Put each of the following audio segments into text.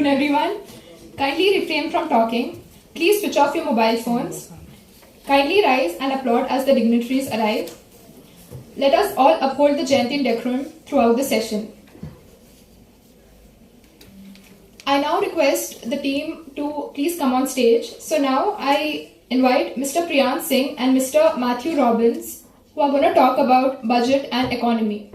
everyone. Kindly refrain from talking. Please switch off your mobile phones. Kindly rise and applaud as the dignitaries arrive. Let us all uphold the Jayanti decorum throughout the session. I now request the team to please come on stage. So now I invite Mr. Priyansh Singh and Mr. Mathew Robbins, who are going to talk about budget and economy.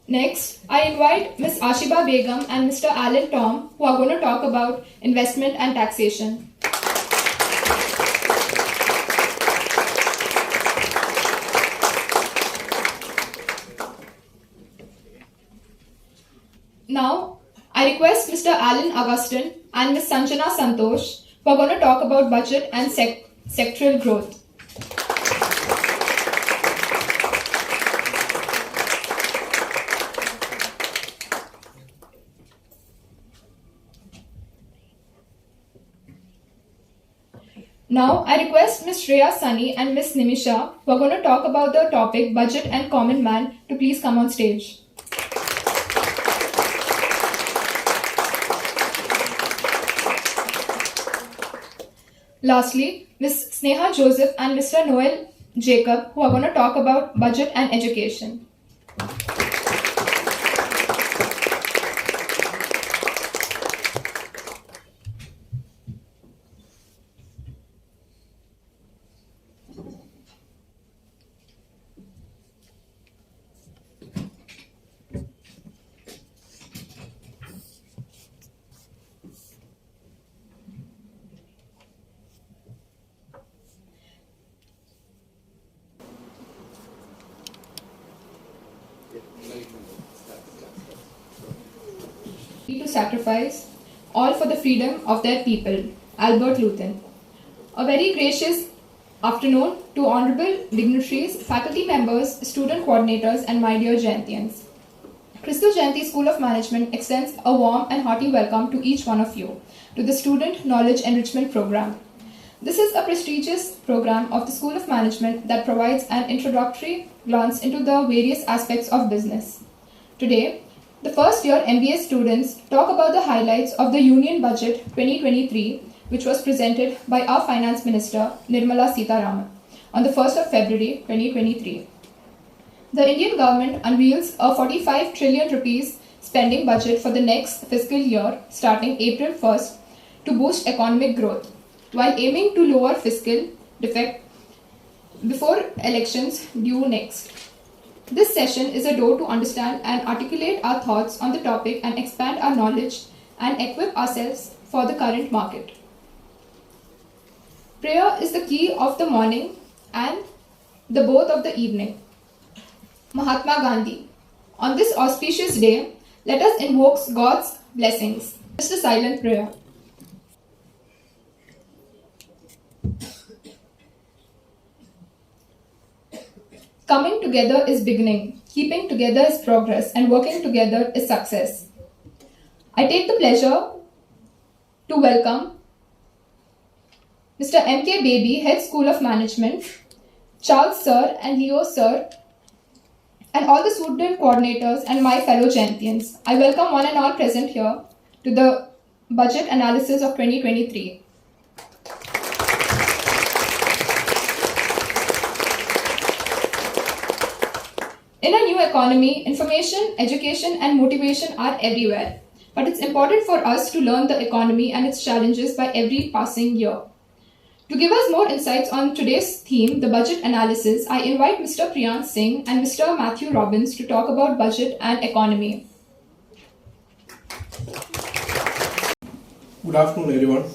Next, I invite Ms. Ashibha Begum and Mr. Alen who are going to talk about investment and taxation. Now, I request Mr. Alen Augustine and Ms. Sanjana Sandhosh, who are going to talk about budget and sectoral growth. Now, I request Ms. Shriya Sunny and Ms. Nimisha, who are going to talk about the topic budget and common man, to please come on stage. Lastly, Ms. Sneha Joseph and Mr. Noel Jacob, who are going to talk about budget and education. To sacrifice all for the freedom of their people. Albert Luton. A very gracious afternoon to honorable dignitaries, faculty members, student coordinators, and my dear Jayantians. Kristu Jayanti School of Management extends a warm and hearty welcome to each one of you to the Student Knowledge Enrichment Program. This is a prestigious program of the School of Management that provides an introductory glance into the various aspects of business. Today, the first year MBA students talk about the highlights of the Union Budget 2023, which was presented by our Finance Minister Nirmala Sitharaman on the 1st of February 2023. The Indian government unveils a 45 trillion rupees spending budget for the next fiscal year starting April 1st to boost economic growth, while aiming to lower fiscal deficit before elections due next. This session is a door to understand and articulate our thoughts on the topic and expand our knowledge and equip ourselves for the current market. Prayer is the key of the morning and the both of the evening. Mahatma Gandhi. On this auspicious day, let us invoke God's blessings. Just a silent prayer. Coming together is beginning, keeping together is progress, and working together is success. I take the pleasure to welcome Mr. M.K. Baby, Head School of Management, Charles Sir and Leo Sir, and all the student coordinators and my fellow Jayantians. I welcome one and all present here to the budget analysis of 2023. In a new economy, information, education, and motivation are everywhere. But it's important for us to learn the economy and its challenges by every passing year. To give us more insights on today's theme, the budget analysis, I invite Mr. Priyansh Singh and Mr. Mathew Robbins to talk about budget and economy. Good afternoon, everyone.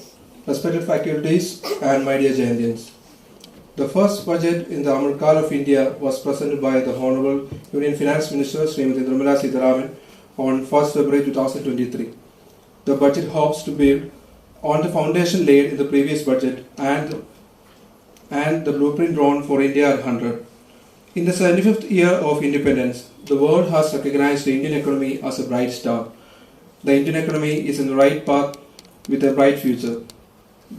Respected faculties and my dear Jayantians. The first budget in the Amarkal of India was presented by the Honorable Union Finance Minister Srimati Nirmala Sitharaman on 1st February 2023. The budget hopes to build on the foundation laid in the previous budget and the blueprint drawn for India 100. In the 75th year of independence, the world has recognized the Indian economy as a bright star. The Indian economy is in the right path with a bright future.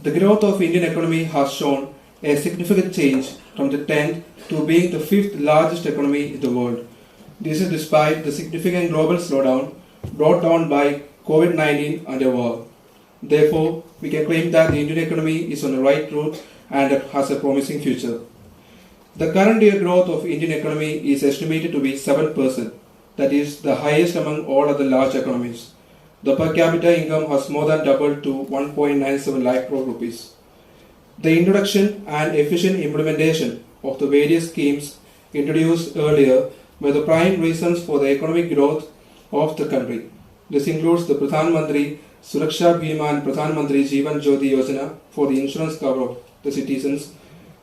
The growth of Indian economy has shown a significant change from the 10th to being the 5th largest economy in the world. This is despite the significant global slowdown brought on by COVID-19 and a war. Therefore, we can claim that the Indian economy is on the right route and has a promising future. The current year growth of Indian economy is estimated to be 7%, that is the highest among all other large economies. The per capita income has more than doubled to 1.97 lakh crore rupees. The introduction and efficient implementation of the various schemes introduced earlier were the prime reasons for the economic growth of the country. This includes the Pradhan Mantri Suraksha Bima and Pradhan Mantri Jeevan Jyoti Yojana for the insurance cover of the citizens,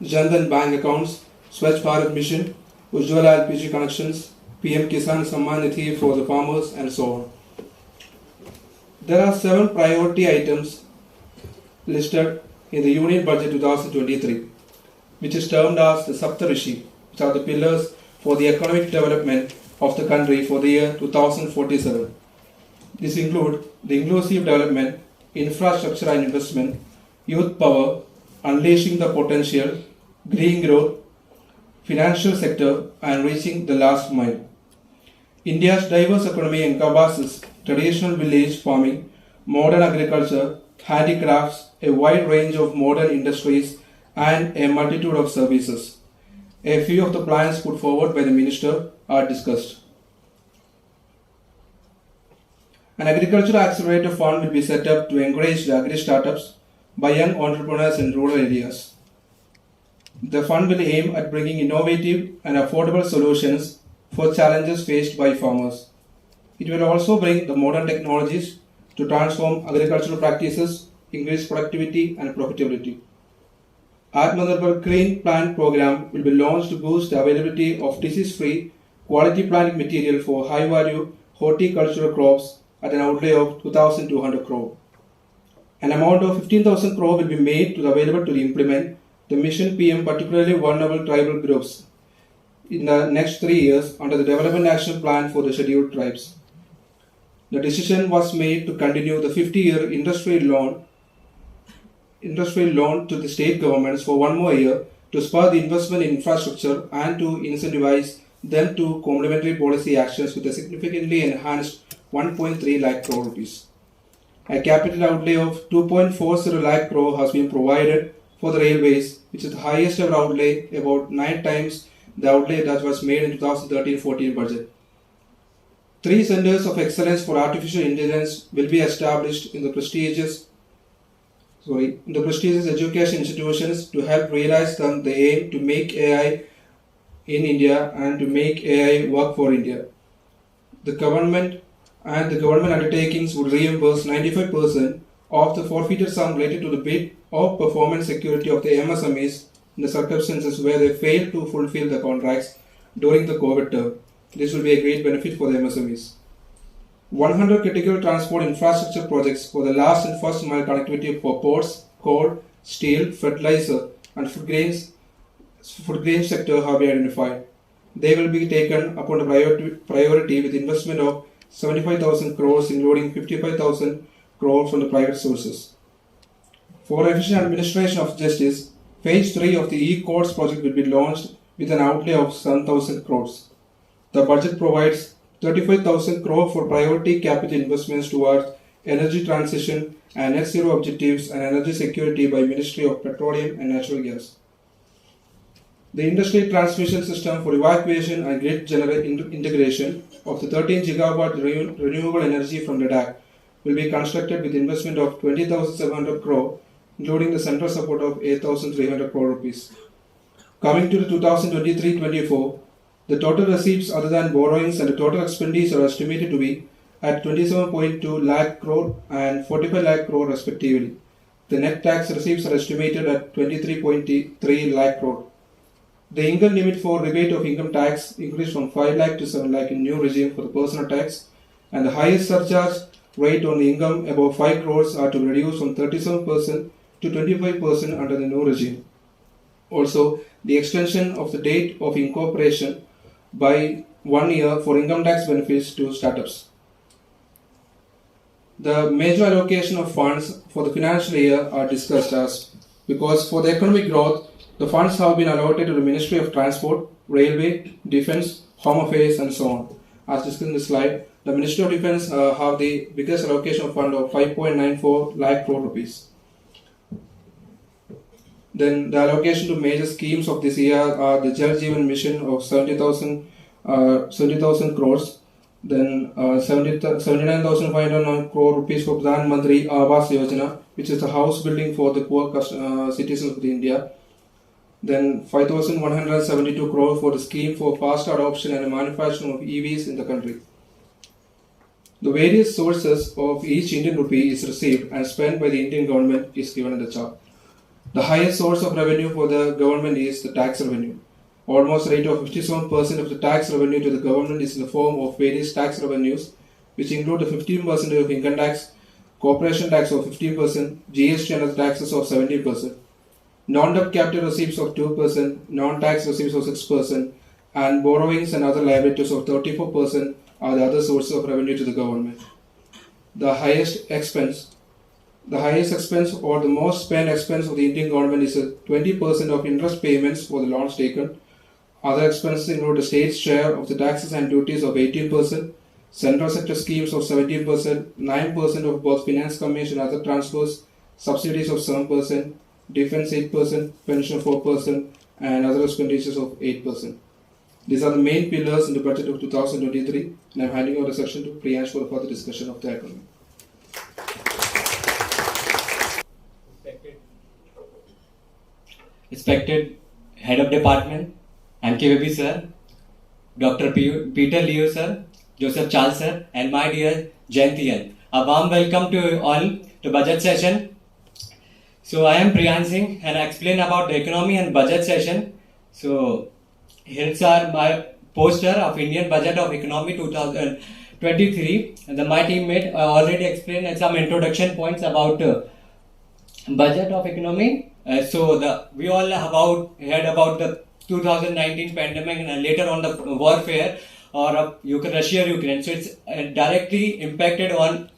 Jan Dhan bank accounts, Swachh Bharat Mission, Ujjwala LPG connections, PM Kisan Samman Nidhi for the farmers, and so on. There are 7 priority items listed in the Union Budget 2023, which is termed as the Saptarishi, which are the pillars for the economic development of the country for the year 2047. These include the inclusive development, infrastructure and investment, youth power, unleashing the potential, green growth, financial sector, and reaching the last mile. India's diverse economy encompasses traditional village farming, modern agriculture, handicrafts, a wide range of modern industries, and a multitude of services. A few of the plans put forward by the Minister are discussed. An agricultural accelerator fund will be set up to encourage the agri-startups by young entrepreneurs in rural areas. The fund will aim at bringing innovative and affordable solutions for challenges faced by farmers. It will also bring the modern technologies to transform agricultural practices, increase productivity and profitability. Atmanirbhar Green Plant Program will be launched to boost the availability of disease-free, quality plant material for high-value horticultural crops at an outlay of 2,200 crore. An amount of 15,000 crore will be made available to implement the Mission PM particularly vulnerable tribal groups in the next 3 years under the Development Action Plan for the Scheduled Tribes. The decision was made to continue the 50-year industrial loan to the state governments for 1 more year to spur the investment in infrastructure and to incentivize them to complementary policy actions with a significantly enhanced 1.3 lakh crore rupees. A capital outlay of 2.40 lakh crore has been provided for the railways, which is the highest ever outlay, about 9 times the outlay that was made in 2013-14 budget. 3 centers of excellence for artificial intelligence will be established in the prestigious education institutions to help realize the aim to make AI in India and to make AI work for India. The government undertakings would reimburse 95% of the forfeited sum related to the bid or performance security of the MSMEs in the circumstances where they fail to fulfill the contracts during the COVID term. This will be a great benefit for the MSMEs. 100 critical transport infrastructure projects for the last and first mile connectivity for ports, coal, steel, fertilizer, and food grain sector have been identified. They will be taken upon the priority with investment of 75,000 crores, including 55,000 crores from the private sources. For efficient administration of justice, Phase 3 of the e-courts project will be launched with an outlay of 7,000 crores. The budget provides 35,000 crore for priority capital investments towards energy transition and net zero objectives and energy security by Ministry of Petroleum and Natural Gas. The industry transmission system for evacuation and grid integration of the 13 gigawatt renewable energy from Ladakh will be constructed with investment of 20,700 crore, including the central support of 8,300 crore rupees. Coming to the 2023-24, the total receipts other than borrowings and the total expenditure are estimated to be at 27.2 lakh crore and 45 lakh crore respectively. The net tax receipts are estimated at 23.3 lakh crore. The income limit for rebate of income tax increased from 5 lakh to 7 lakh in new regime for the personal tax, and the highest surcharge rate on the income above 5 crores are to be reduced from 37% to 25% under the new regime. Also, the extension of the date of incorporation by 1 year for income tax benefits to startups. The major allocation of funds for the financial year are discussed as, because for the economic growth, the funds have been allotted to the Ministry of Transport, Railway, Defence, Home Affairs and so on. As discussed in the slide, the Ministry of Defence have the biggest allocation of fund of 5.94 lakh crore rupees. Then the allocation to major schemes of this year are the Jaivin mission of 70,000 crores. Then 79,509 crore rupees for Pradhan Mantri Awas Yojana, which is the house building for the poor citizens of India. Then 5,172 crore for the scheme for fast adoption and manufacturing of EVs in the country. The various sources of each Indian rupee is received and spent by the Indian government is given in the chart. The highest source of revenue for the government is the tax revenue. Almost rate of 57% of the tax revenue to the government is in the form of various tax revenues, which include the 15% of income tax, corporation tax of 15%, GST and other taxes of 17%, non-debt capital receipts of 2%, non-tax receipts of 6%, and borrowings and other liabilities of 34% are the other sources of revenue to the government. The highest expense or the most spent expense of the Indian government is 20% of interest payments for the loans taken. Other expenses include the state's share of the taxes and duties of 18%, central sector schemes of 17%, 9% of both finance commission and other transfers, subsidies of 7%, defense 8%, pension 4%, and other expenditures of 8%. These are the main pillars in the budget of 2023, and I am handing over the section to Priyansh for a further discussion of the economy. Respected Head of Department, MKVB sir, Dr. Peter Leo sir, Joseph Charles sir, and my dear Jayanti. A warm welcome to all to budget session. So I am Priyansh Singh and I explain about the economy and budget session. So here's my poster of Indian Budget of Economy 2023. And my teammate already explained some introduction points about budget of economy. We all heard about the 2019 pandemic and later on the warfare or Russia-Ukraine. So it's directly impacted on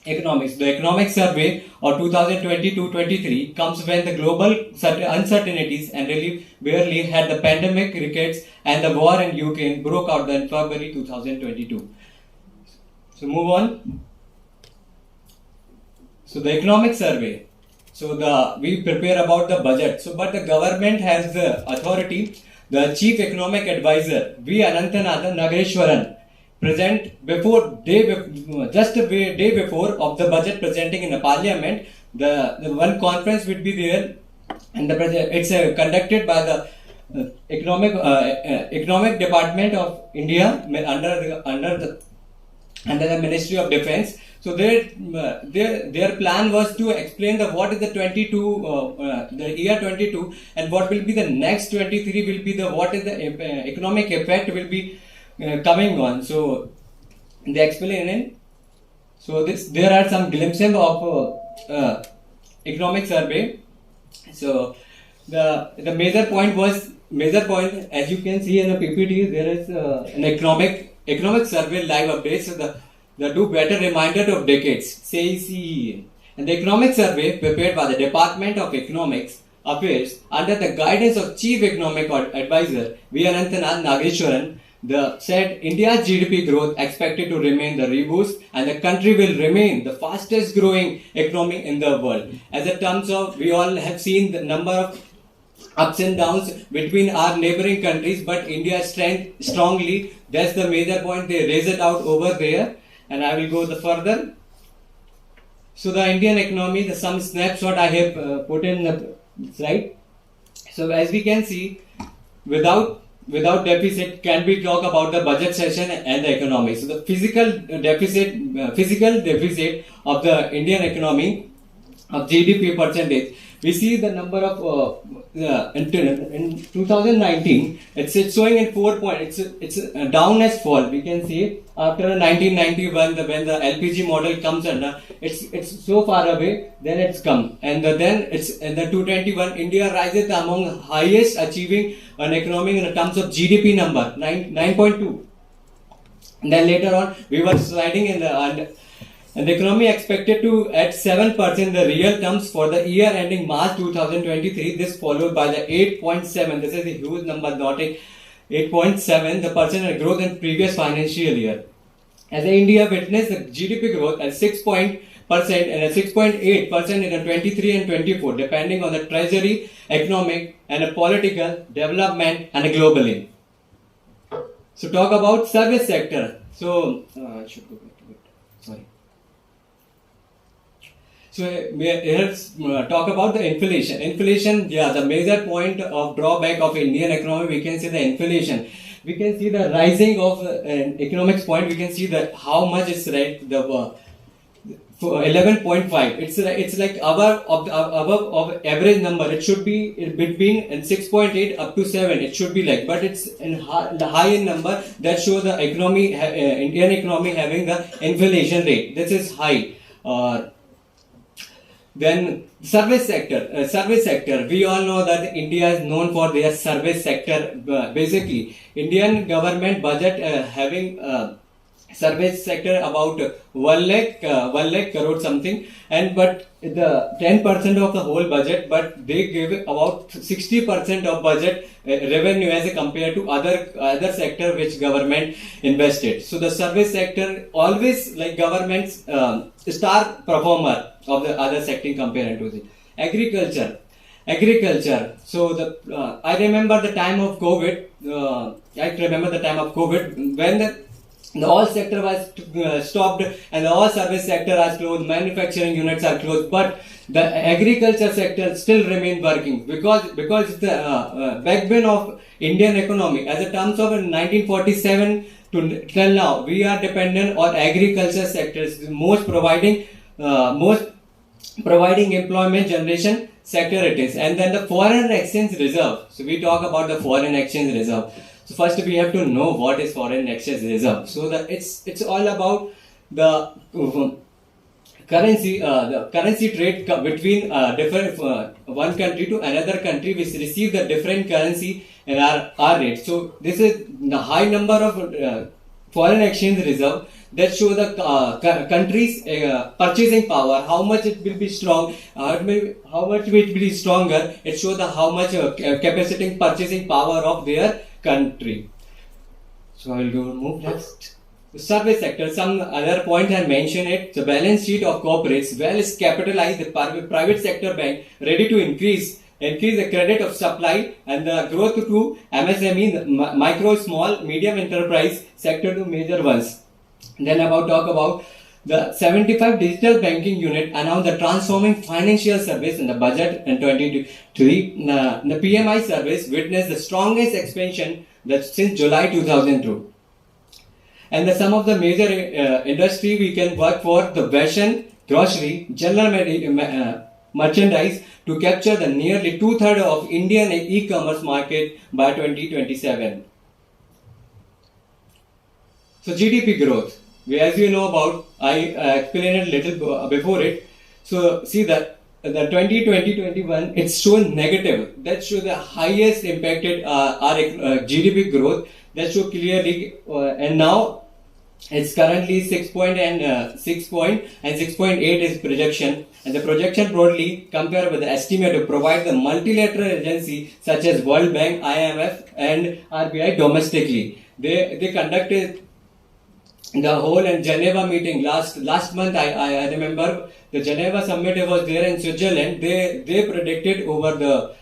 economics. The economic survey of 2022-23 comes when the global uncertainties and relief barely had the pandemic rickets and the war in Ukraine broke out in February 2022. So move on. So the economic survey. So we prepare about the budget. So but the government has the authority. The chief economic advisor V. Ananthanathan Nagareshwaran present just a day before of the budget presenting in the parliament. The one conference would be there, and it's conducted by the economic department of India under the Ministry of Defence. So their plan was to explain what is the year 22 and what will be the next 23 will be what is the economic effect will be coming on. So they explain it. So there are some glimpses of economic survey. So the major point as you can see in the PPT, there is an economic survey live update. So the do better reminder of decades, CECE. And the economic survey prepared by the Department of Economics Affairs under the guidance of Chief Economic Advisor V. Ananthanathan Nagareshwaran said India's GDP growth expected to remain the robust and the country will remain the fastest growing economy in the world. As a terms of, we all have seen the number of ups and downs between our neighboring countries, but India stands strongly. That's the major point. They raise it out over there. And I will go further. So the Indian economy, some snapshot I have put in the slide. So as we can see, without deficit, can we talk about the budget session and the economy? So the physical deficit of the Indian economy of GDP percentage. We see the number of in 2019, it's showing in 4 points. It's a down as fall. We can see after 1991 when the LPG model comes under, it's so far away. Then it's come, and then it's in the 221. India rises among highest achieving an economy in terms of GDP number 9.2. And then later on we were sliding in the And the economy expected to at 7% the real terms for the year ending March 2023. This followed by the 8.7. This is a huge number, not a 8.7 the percent growth in previous financial year. As India witnessed the GDP growth at 6% and a 6.8% in a 23 and 24, depending on the treasury, economic and a political development and a globally. So talk about service sector. So I should go back to it. Sorry. So let's talk about the inflation. Inflation, yeah, the major point of drawback of Indian economy, we can see the inflation. We can see the rising of economics point. We can see that how much is right. The 11.5. It's like above average number. It should be between 6.8 up to 7. It should be like, but it's in the high in number that shows the economy, Indian economy having the inflation rate. This is high. Then service sector. We all know that India is known for their service sector. Basically, Indian government budget having service sector about 1 lakh crore something, and but the 10% of the whole budget, but they give about 60% of budget revenue as compared to other sector which government invested. So the service sector always like government's star performer of the other sector compared to the agriculture. So the I remember the time of COVID. When the all sector was stopped and the all service sector was closed, manufacturing units are closed, but the agriculture sector still remain working because it's the backbone of Indian economy. As a terms of 1947 to till now, we are dependent on agriculture sectors, most providing employment generation sector it is. And then the foreign exchange reserve. So we talk about the foreign exchange reserve. So first we have to know what is foreign exchange reserve. So it's all about the currency trade between different one country to another country which receive the different currency in our rate. So this is the high number of foreign exchange reserve that show the country's purchasing power, how much it will be strong, how much it will be stronger. It shows the how much capacity purchasing power of their country. So I will go move next. The service sector, some other point I mentioned it. The balance sheet of corporates well is capitalized. The private sector bank ready to increase the credit of supply and the growth to MSME, the micro, small, medium enterprise sector to major ones. Then talk about the 75 digital banking unit announced the transforming financial service in the budget in 2023. The PMI service witnessed the strongest expansion since July 2002. And some of the major industry we can work for the fashion, grocery, general merchandise to capture the nearly 2/3 of Indian e-commerce market by 2027. So GDP growth. As you know about, I explained it a little before it. So see that the 2020-21 it's shown negative. That shows the highest impacted our GDP growth. That show clearly, and now it's currently 6.8 is projection. And the projection broadly compared with the estimate to provide the multilateral agency such as World Bank, IMF, and RBI domestically. They conducted the whole and Geneva meeting last month. I remember the Geneva summit was there in Switzerland. They predicted over the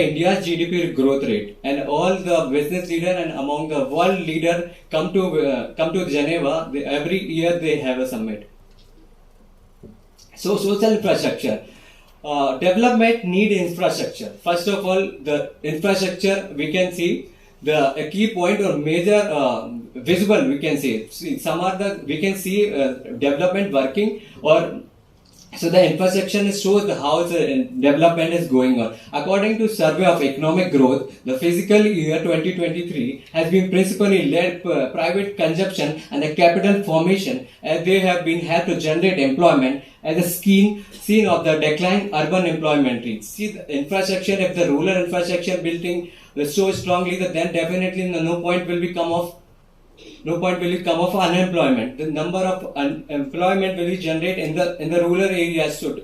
India's GDP growth rate, and all the business leader and among the world leader come to Geneva. Every year they have a summit. So social infrastructure. Development need infrastructure. First of all, the infrastructure we can see the key point or major visible we can see. We can see development working or so the infrastructure shows how the development is going on. According to Survey of Economic Growth, the fiscal year 2023 has been principally led private consumption and the capital formation, as they have been helped to generate employment as a seen of the decline urban employment rates. See the infrastructure, if the rural infrastructure building so strongly, that then definitely no point will become of no point will it come of unemployment. The number of employment will be generate in the rural areas too.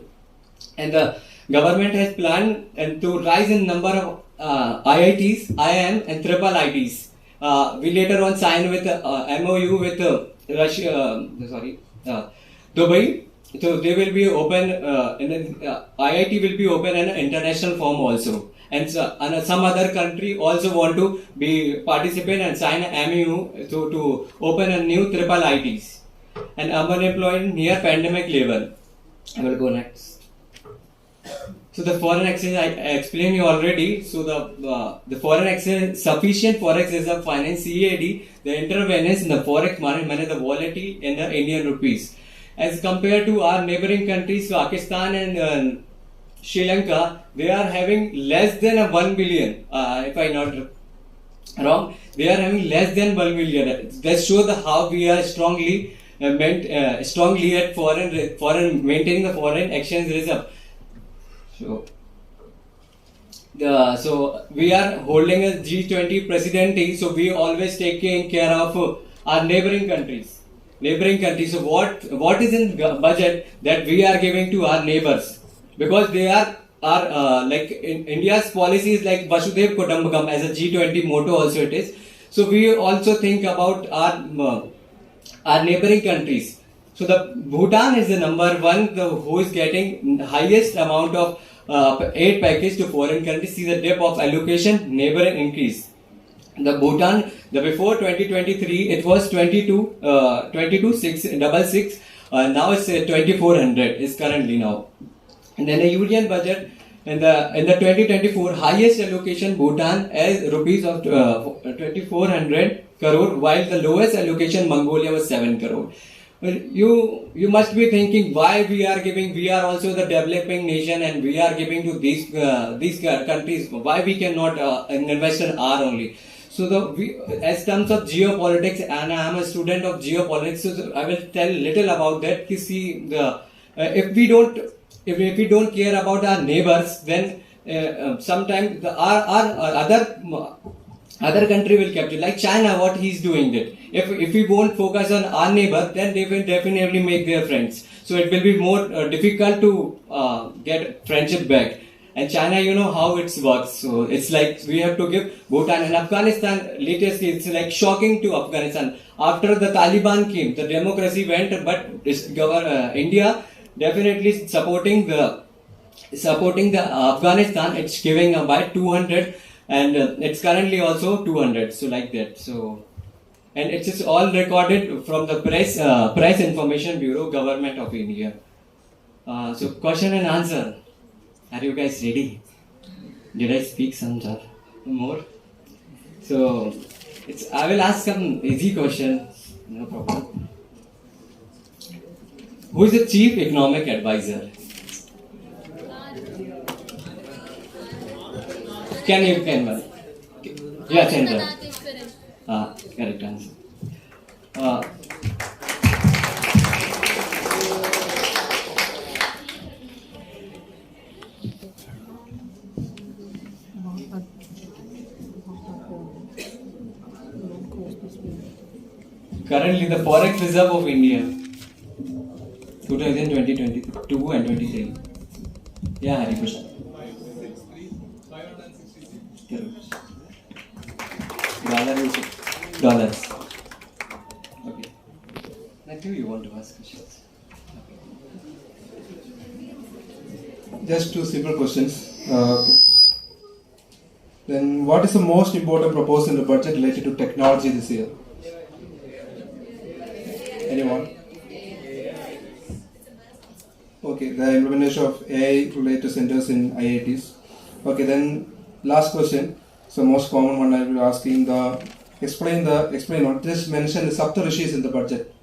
And the government has planned to rise in number of IITs, IIM and triple ITs. We later on signed with MOU with Russia, Dubai. So they will be open, IIT will be open in an international form also. And some other country also want to be participate and sign an MOU to open a new triple ITs. And unemployed near pandemic level. I will go next. So the foreign exchange I explained you already. So the foreign exchange, sufficient forex reserve finance (CAD), the interventions in the forex market manage the volatility in the Indian rupees. As compared to our neighboring countries, Pakistan and Sri Lanka, they are having less than 1 billion. If I not wrong, they are having less than 1 billion. That shows how we are strongly at foreign maintaining the foreign exchange reserve. So we are holding a G20 presidency. So we always taking care of our neighboring countries. So what is in budget that we are giving to our neighbors? Because they are like in India's policy is like Vasudhaiv Kutumbakam as a G20 motto also it is. So we also think about our neighboring countries. So the Bhutan is the number one who is getting highest amount of aid package to foreign countries. See the depth of allocation, neighboring increase. The Bhutan, before 2023, it was 22,666. Now it's 2,400 is currently now. And then the union budget in the 2024 highest allocation Bhutan as rupees of 2,400 crore, while the lowest allocation Mongolia was 7 crore. Well, you must be thinking why we are giving. We are also the developing nation, and we are giving to these countries. Why we cannot invest in our only? So as terms of geopolitics, and I am a student of geopolitics, so I will tell little about that. You see, if we don't care about our neighbors, then sometimes our other country will capture. Like China, what he's doing that. If we won't focus on our neighbor, then they will definitely make their friends. So it will be more difficult to get friendship back. And China, you know how it works. So it's like we have to give Bhutan and Afghanistan. Latest, it's like shocking to Afghanistan. After the Taliban came, the democracy went, but India definitely supporting the Afghanistan. It's giving by 200, and it's currently also 200. So like that. So, and it's just all recorded from the press information bureau, government of India. So question and answer. Are you guys ready? Did I speak some more? So, I will ask some easy questions. No problem. Who is the chief economic advisor? Can you? Yeah, Chandra. Correct answer. Currently, the Forex Reserve of India, 2020, 22 and 23. Yeah, Hari Krishna. Dollars. Okay. Mathew, you want to ask questions? Just two simple questions. Then, what is the most important proposal in the budget related to technology this year? Anyone? Okay, the implementation of AI related centers in IITs. Okay, then last question. So most common one I will be asking explain what just mention the Saptarishis in the budget.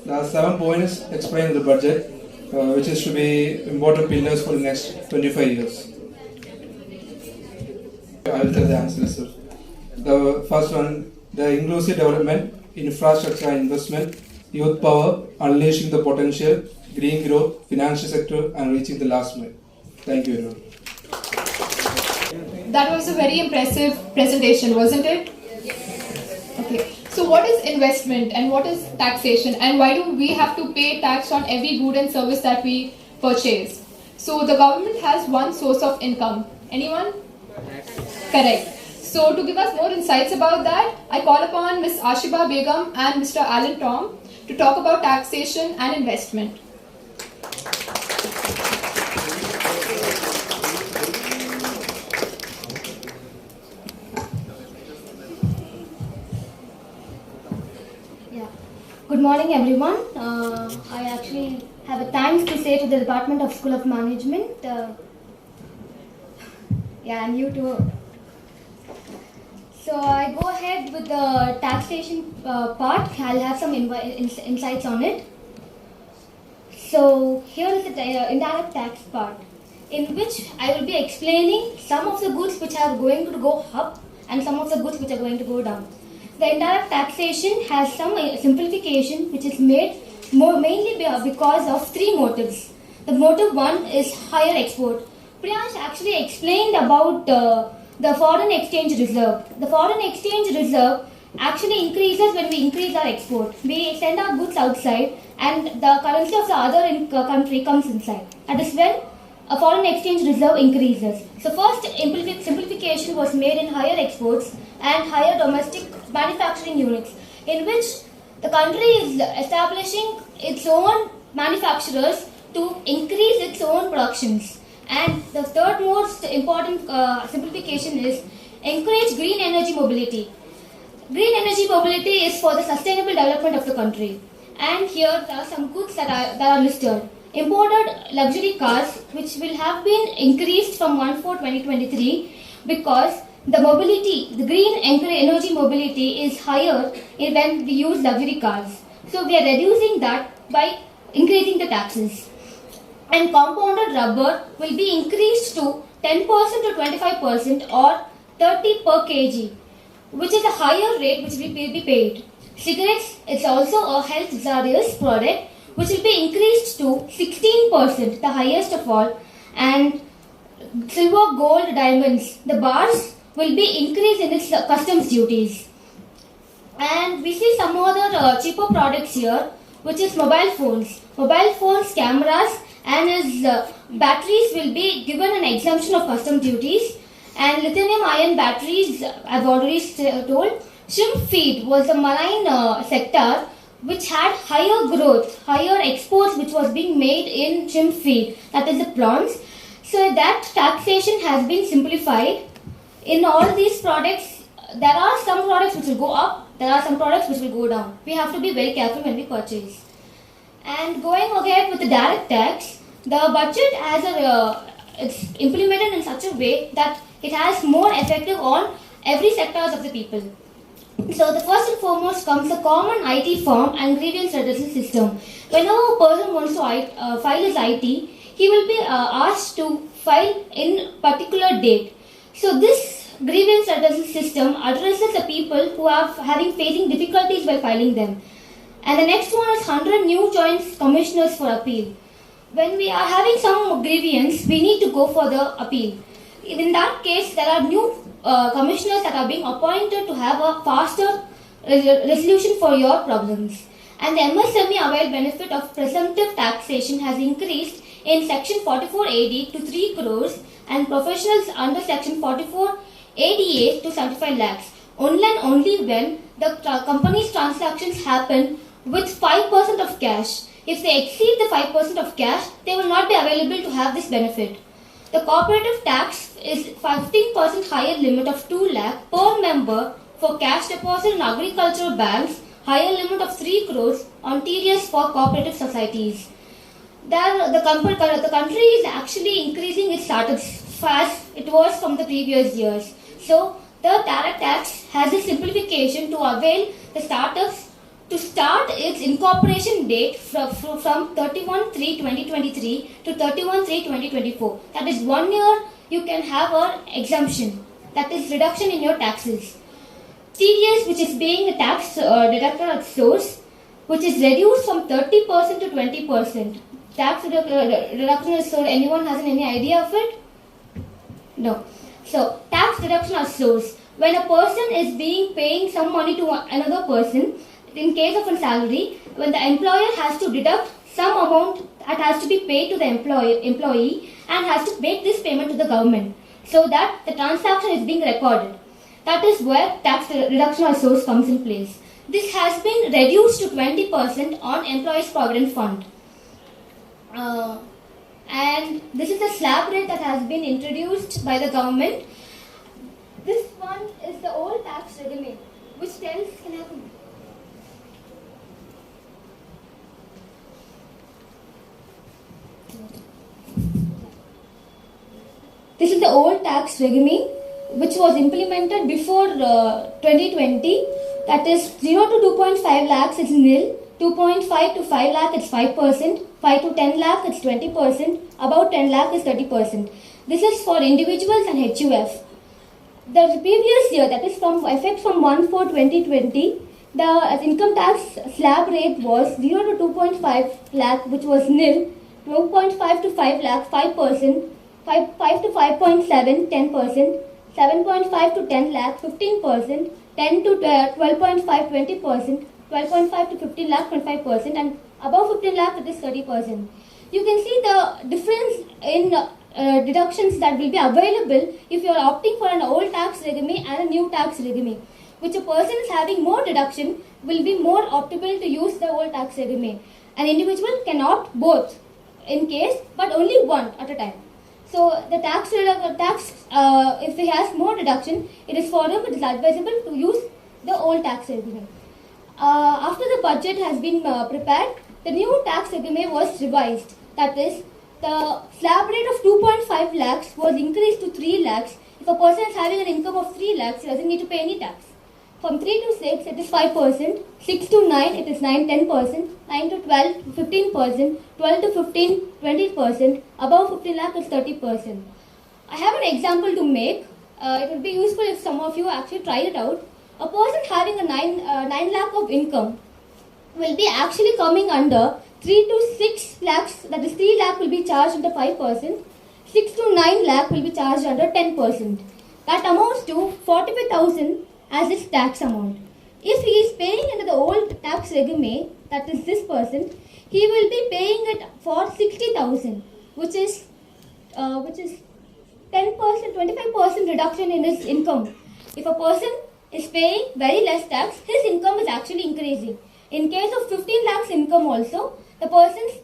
The 7 points explain the budget, which is to be important pillars for the next 25 years. I will tell the answer itself. The first one, the inclusive development, infrastructure and investment, youth power, unleashing the potential, green growth, financial sector, and reaching the last mile. Thank you, everyone. That was a very impressive presentation, wasn't it? So what is investment and what is taxation, and why do we have to pay tax on every good and service that we purchase? So the government has one source of income. Anyone? Correct. So to give us more insights about that, I call upon Ms. Ashibha Begum and Mr. Alen to talk about taxation and investment. Good morning, everyone. I actually have a thanks to say to the Department of School of Management. And you too. So I go ahead with the taxation part. I'll have some insights on it. So here is the indirect tax part, in which I will be explaining some of the goods which are going to go up and some of the goods which are going to go down. The indirect taxation has some simplification which is made mainly because of three motives. The motive one is higher export. Priyansh actually explained about the foreign exchange reserve. The foreign exchange reserve actually increases when we increase our export. We send our goods outside and the currency of the other country comes inside. That is when a foreign exchange reserve increases. So first simplification was made in higher exports and higher domestic manufacturing units, in which the country is establishing its own manufacturers to increase its own productions. And the third most important simplification is encourage green energy mobility. Green energy mobility is for the sustainable development of the country. And here there are some goods that are listed. Imported luxury cars, which will have been increased from 1/4/2023 because the mobility, the green energy mobility is higher when we use luxury cars. So we are reducing that by increasing the taxes. And compounded rubber will be increased to 10% to 25% or 30 per kg, which is a higher rate which will be paid. Cigarettes, it's also a health hazardous product which will be increased to 16%, the highest of all. And silver, gold, diamonds, the bars will be increased in its customs duties. And we see some other cheaper products here, which is mobile phones. Mobile phones, cameras and its batteries will be given an exemption of custom duties. And lithium ion batteries, I've already told. Shrimp feed was a marine sector which had higher growth, higher exports which was being made in shrimp feed, that is the prawns. So that taxation has been simplified. In all these products, there are some products which will go up, there are some products which will go down. We have to be very careful when we purchase. And going ahead with the direct tax, the budget has it's implemented in such a way that it has more effective on every sectors of the people. So the first and foremost comes a common IT form and grievance redressal system. Whenever a person wants to file his IT, he will be asked to file in particular date. So this grievance redressal system addresses the people who are facing difficulties while filing them. And the next one is 100 new joint commissioners for appeal. When we are having some grievance, we need to go for the appeal. In that case, there are new commissioners that are being appointed to have a faster resolution for your problems. And the MSME avail benefit of presumptive taxation has increased in section 44 AD to 3 crores and professionals under section 44 ADA to 75 lakhs. Only when the company's transactions happen with 5% of cash. If they exceed the 5% of cash, they will not be available to have this benefit. The cooperative tax is 15% higher limit of 2 lakh per member for cash deposit in agricultural banks, higher limit of 3 crores on TDS for cooperative societies. The country is actually increasing its startups fast it was from the previous years. So the direct tax has a simplification to avail the startups to start its incorporation date from 31/3/2023 to 31/3/2024. That is 1 year you can have an exemption. That is reduction in your taxes. TDS, which is being a tax deducted at source, which is reduced from 30% to 20%. Tax reduction is source. Anyone has any idea of it? No. So tax deduction at source. when a person is paying some money to another person, in case of a salary, when the employer has to deduct some amount that has to be paid to the employee and has to make this payment to the government, so that the transaction is being recorded. That is where tax reduction or source comes in place. This has been reduced to 20% on employees' provident fund. And this is the slab rate that has been introduced by the government. This one is the old tax regime, which tells. This is the old tax regime, which was implemented before 2020. That is 0 to 2.5 lakhs is nil, 2.5 to 5 lakh is 5%, 5 to 10 lakh is 20%, about 10 lakh is 30%. This is for individuals and HUF. The previous year, that is from effect from 1/4/2020, the income tax slab rate was 0 to 2.5 lakh, which was nil, 2.5 to 5 lakh 5%, 5 to 5.7 10%, 7.5 to 10 lakh 15%, 10 to 12.5 20%, 12.5 to 15 lakh 25%, and above 15 lakh it is 30%. You can see the difference in deductions that will be available if you are opting for an old tax regime and a new tax regime. Which a person is having more deduction will be more optimal to use the old tax regime. An individual can opt both in case, but only one at a time. So the if he has more deduction, it is for him, it is advisable to use the old tax regime. After the budget has been prepared, the new tax regime was revised. That is, the slab rate of 2.5 lakhs was increased to 3 lakhs. If a person is having an income of 3 lakhs, he doesn't need to pay any tax. From 3 to 6, it is 5%. 6 to 9, it is 10%. 9 to 12, 15%. 12 to 15, 20%. Above 15 lakh is 30%. I have an example to make. It would be useful if some of you actually try it out. A person having a 9 lakh of income will be actually coming under 3 to 6 lakhs, that is 3 lakh will be charged under 5%, 6 to 9 lakh will be charged under 10%. That amounts to 45,000 as his tax amount. If he is paying under the old tax regime, that is this person, he will be paying it for 60,000, which is 10%, 25% reduction in his income. If a person is paying very less tax, his income is actually increasing. In case of 15 lakhs income also, the person's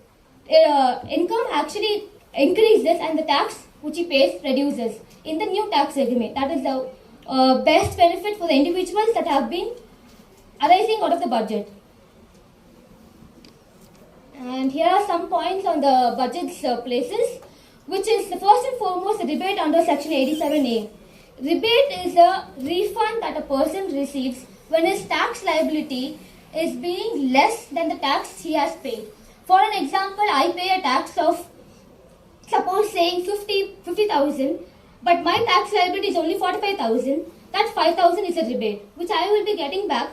income actually increases and the tax which he pays reduces in the new tax regime. That is the best benefit for the individuals that have been arising out of the budget. And here are some points on the budget's places, which is the first and foremost the rebate under section 87A. Rebate is a refund that a person receives when his tax liability is being less than the tax he has paid. For an example, I pay a tax of, suppose saying 50,000, but my tax liability is only 45,000. That 5,000 is a rebate, which I will be getting back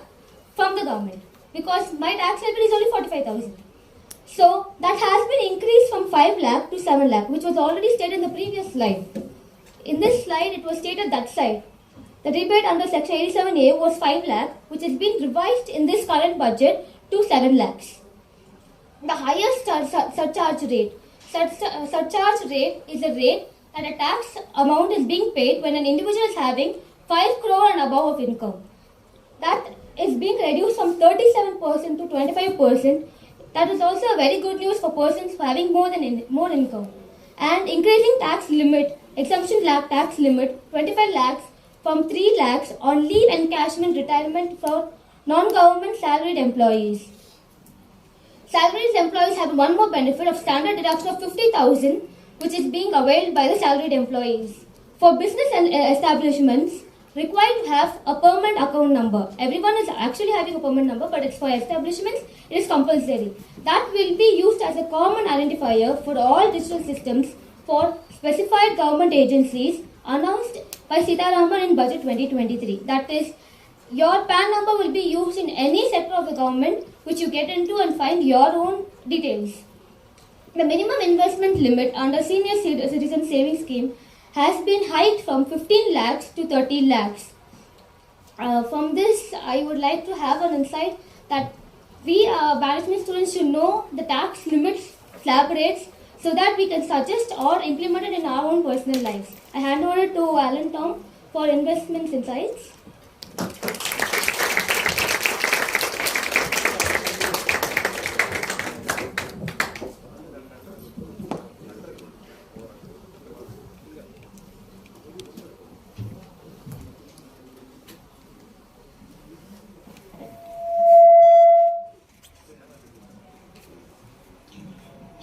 from the government, because my tax liability is only 45,000. So that has been increased from 5 lakh to 7 lakh, which was already stated in the previous slide. In this slide, it was stated that side. The rebate under section 87A was 5 lakh, which has been revised in this current budget to 7 lakhs. The highest surcharge rate. Surcharge rate is a rate that a tax amount is being paid when an individual is having 5 crore and above of income. That is being reduced from 37% to 25%. That is also a very good news for persons having more income. And increasing tax limit, exemption tax limit, 25 lakhs from 3 lakhs on leave encashment retirement for non-government salaried employees. Salaried employees have one more benefit of standard deduction of 50,000, which is being availed by the salaried employees. For business establishments, required to have a permanent account number. Everyone is actually having a permanent number, but it's for establishments, it is compulsory. That will be used as a common identifier for all digital systems for specified government agencies announced by Sitaraman in Budget 2023. That is, your PAN number will be used in any sector of the government which you get into and find your own details. The minimum investment limit under Senior Citizen Savings Scheme has been hiked from 15 lakhs to 30 lakhs. From this, I would like to have an insight that we management students should know the tax limits, slab rates, so that we can suggest or implement it in our own personal lives. I hand over to Alen Tom for investments insights.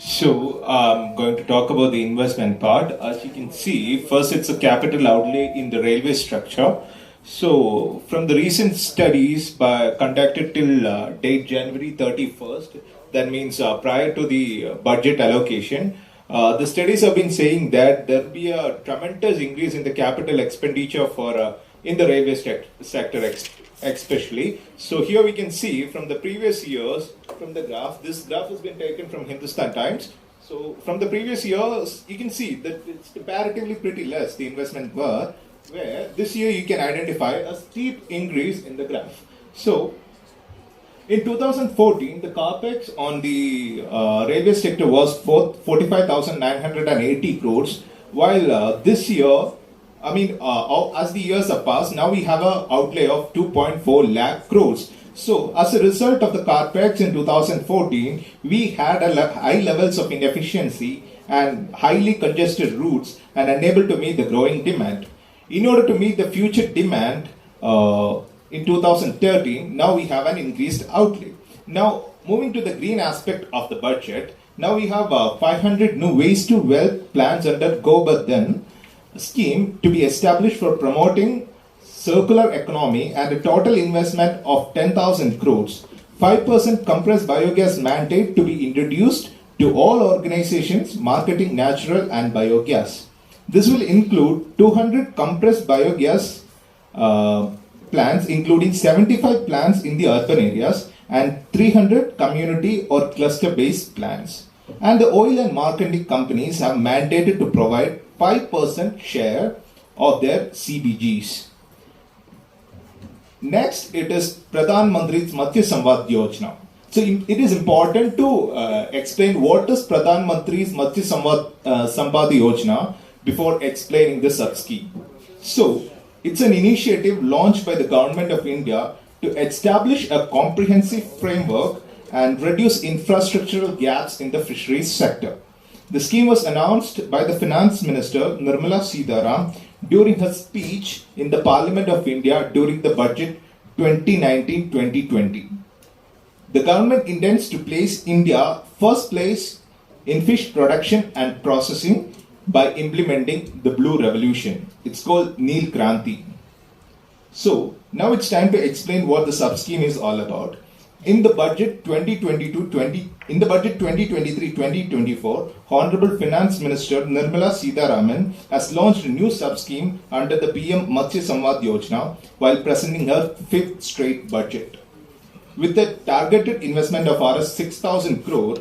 So I'm going to talk about the investment part. As you can see, first it's a capital outlay in the railway structure. So from the recent studies conducted till date January 31st, that means prior to the budget allocation, the studies have been saying that there will be a tremendous increase in the capital expenditure for in the railway sector especially. So here we can see from the previous years, from the graph, this graph has been taken from Hindustan Times. So from the previous years, you can see that it's comparatively pretty less, the investment were, where this year you can identify a steep increase in the graph. So in 2014, the capex on the railway sector was 45,980 crores, while this year, as the years have passed, now we have an outlay of 2.4 lakh crores. So, as a result of the capex in 2014, we had high levels of inefficiency and highly congested routes and unable to meet the growing demand. In order to meet the future demand in 2013, now we have an increased outlay. Now, moving to the green aspect of the budget, now we have 500 new waste to wealth plans under Go Badhan scheme to be established for promoting circular economy and a total investment of 10,000 crores. 5% compressed biogas mandate to be introduced to all organizations marketing natural and biogas. This will include 200 compressed biogas plants, including 75 plants in the urban areas and 300 community or cluster-based plants. And the oil and marketing companies have mandated to provide 5% share of their CBGs. Next, it is Pradhan Mantri's Mathew Samvad Yojana. So it is important to explain what is Pradhan Mantri's Mathew Samvad Yojana before explaining the sub-scheme. So it's an initiative launched by the Government of India to establish a comprehensive framework and reduce infrastructural gaps in the fisheries sector. The scheme was announced by the Finance Minister Nirmala Sitharam during her speech in the Parliament of India during the budget 2019-2020. The government intends to place India first place in fish production and processing by implementing the Blue Revolution. It's called Neel Kranti. So now it's time to explain what the sub-scheme is all about. In the budget 2023-2024, Honorable Finance Minister Nirmala Sitharaman has launched a new sub-scheme under the PM Matsya Samvad Yojana while presenting her fifth straight budget. With a targeted investment of Rs 6,000 crore,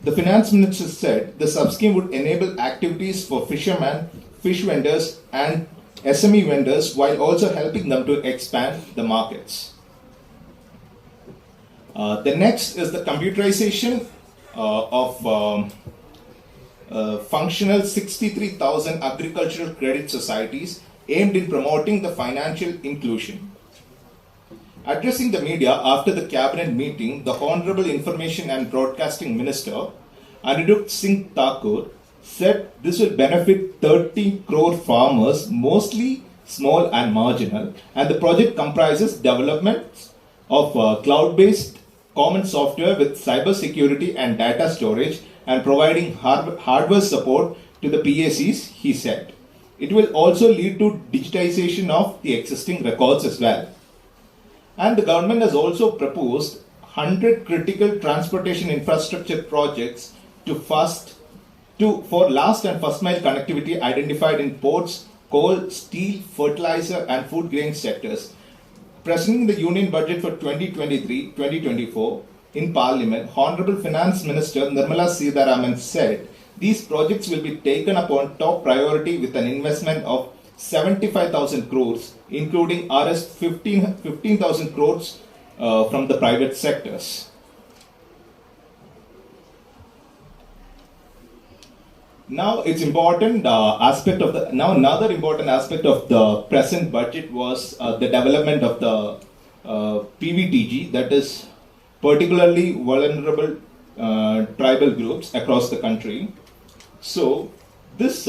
the Finance Minister said the sub-scheme would enable activities for fishermen, fish vendors and SME vendors while also helping them to expand the markets. The next is the computerization of functional 63,000 agricultural credit societies aimed in promoting the financial inclusion. Addressing the media after the cabinet meeting, the Honorable Information and Broadcasting Minister Anirudh Singh Thakur said this will benefit 30 crore farmers, mostly small and marginal, and the project comprises development of cloud-based common software with cyber security and data storage and providing hardware support to the PACs, he said. It will also lead to digitization of the existing records as well. And the government has also proposed 100 critical transportation infrastructure projects for last and first mile connectivity identified in ports, coal, steel, fertilizer and food grain sectors. Presenting the Union Budget for 2023-2024 in Parliament, Honorable Finance Minister Nirmala Sitharaman said these projects will be taken upon top priority with an investment of 75,000 crores, including Rs 15,000 crores from the private sectors. Now, it's important aspect of the another important aspect of the present budget was the development of the PVTG, that is particularly vulnerable tribal groups across the country. So, this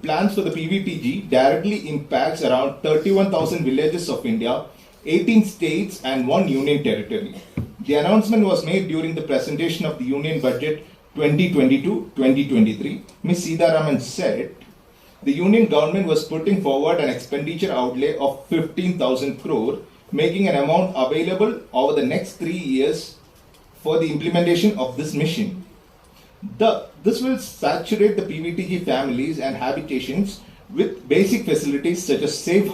plans for the PVTG directly impacts around 31,000 villages of India, 18 states and 1 union territory. The announcement was made during the presentation of the Union Budget 2022-2023. Ms. Sitharaman said the Union government was putting forward an expenditure outlay of 15,000 crore, making an amount available over the next 3 years for the implementation of this mission. This will saturate the PVTG families and habitations with basic facilities such as safe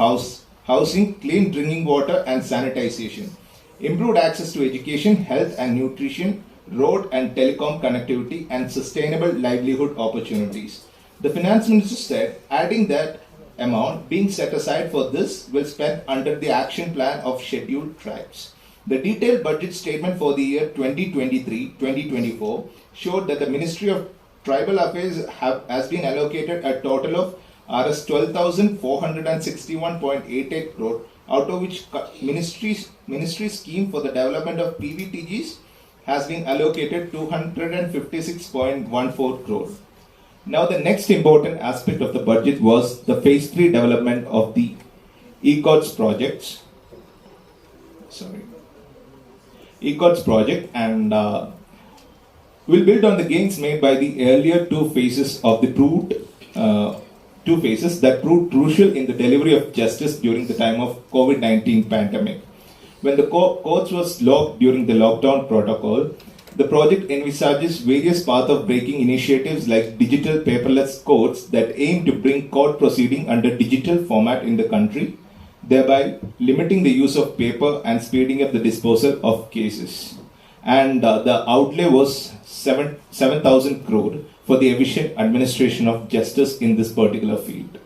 housing, clean drinking water and sanitization, improved access to education, health and nutrition, road and telecom connectivity and sustainable livelihood opportunities. The finance minister said, adding that amount being set aside for this will spend under the action plan of scheduled tribes. The detailed budget statement for the year 2023-2024 showed that the Ministry of Tribal Affairs has been allocated a total of Rs 12,461.88 crore, out of which ministry scheme for the development of PVTGs has been allocated 256.14 crore. Now the next important aspect of the budget was the phase 3 development of the ECODS project, and will build on the gains made by the earlier two phases that proved crucial in the delivery of justice during the time of COVID-19 pandemic. When the courts was locked during the lockdown protocol, the project envisages various path of breaking initiatives like digital paperless courts that aim to bring court proceeding under digital format in the country, thereby limiting the use of paper and speeding up the disposal of cases. And the outlay was 7,000 crore for the efficient administration of justice in this particular field.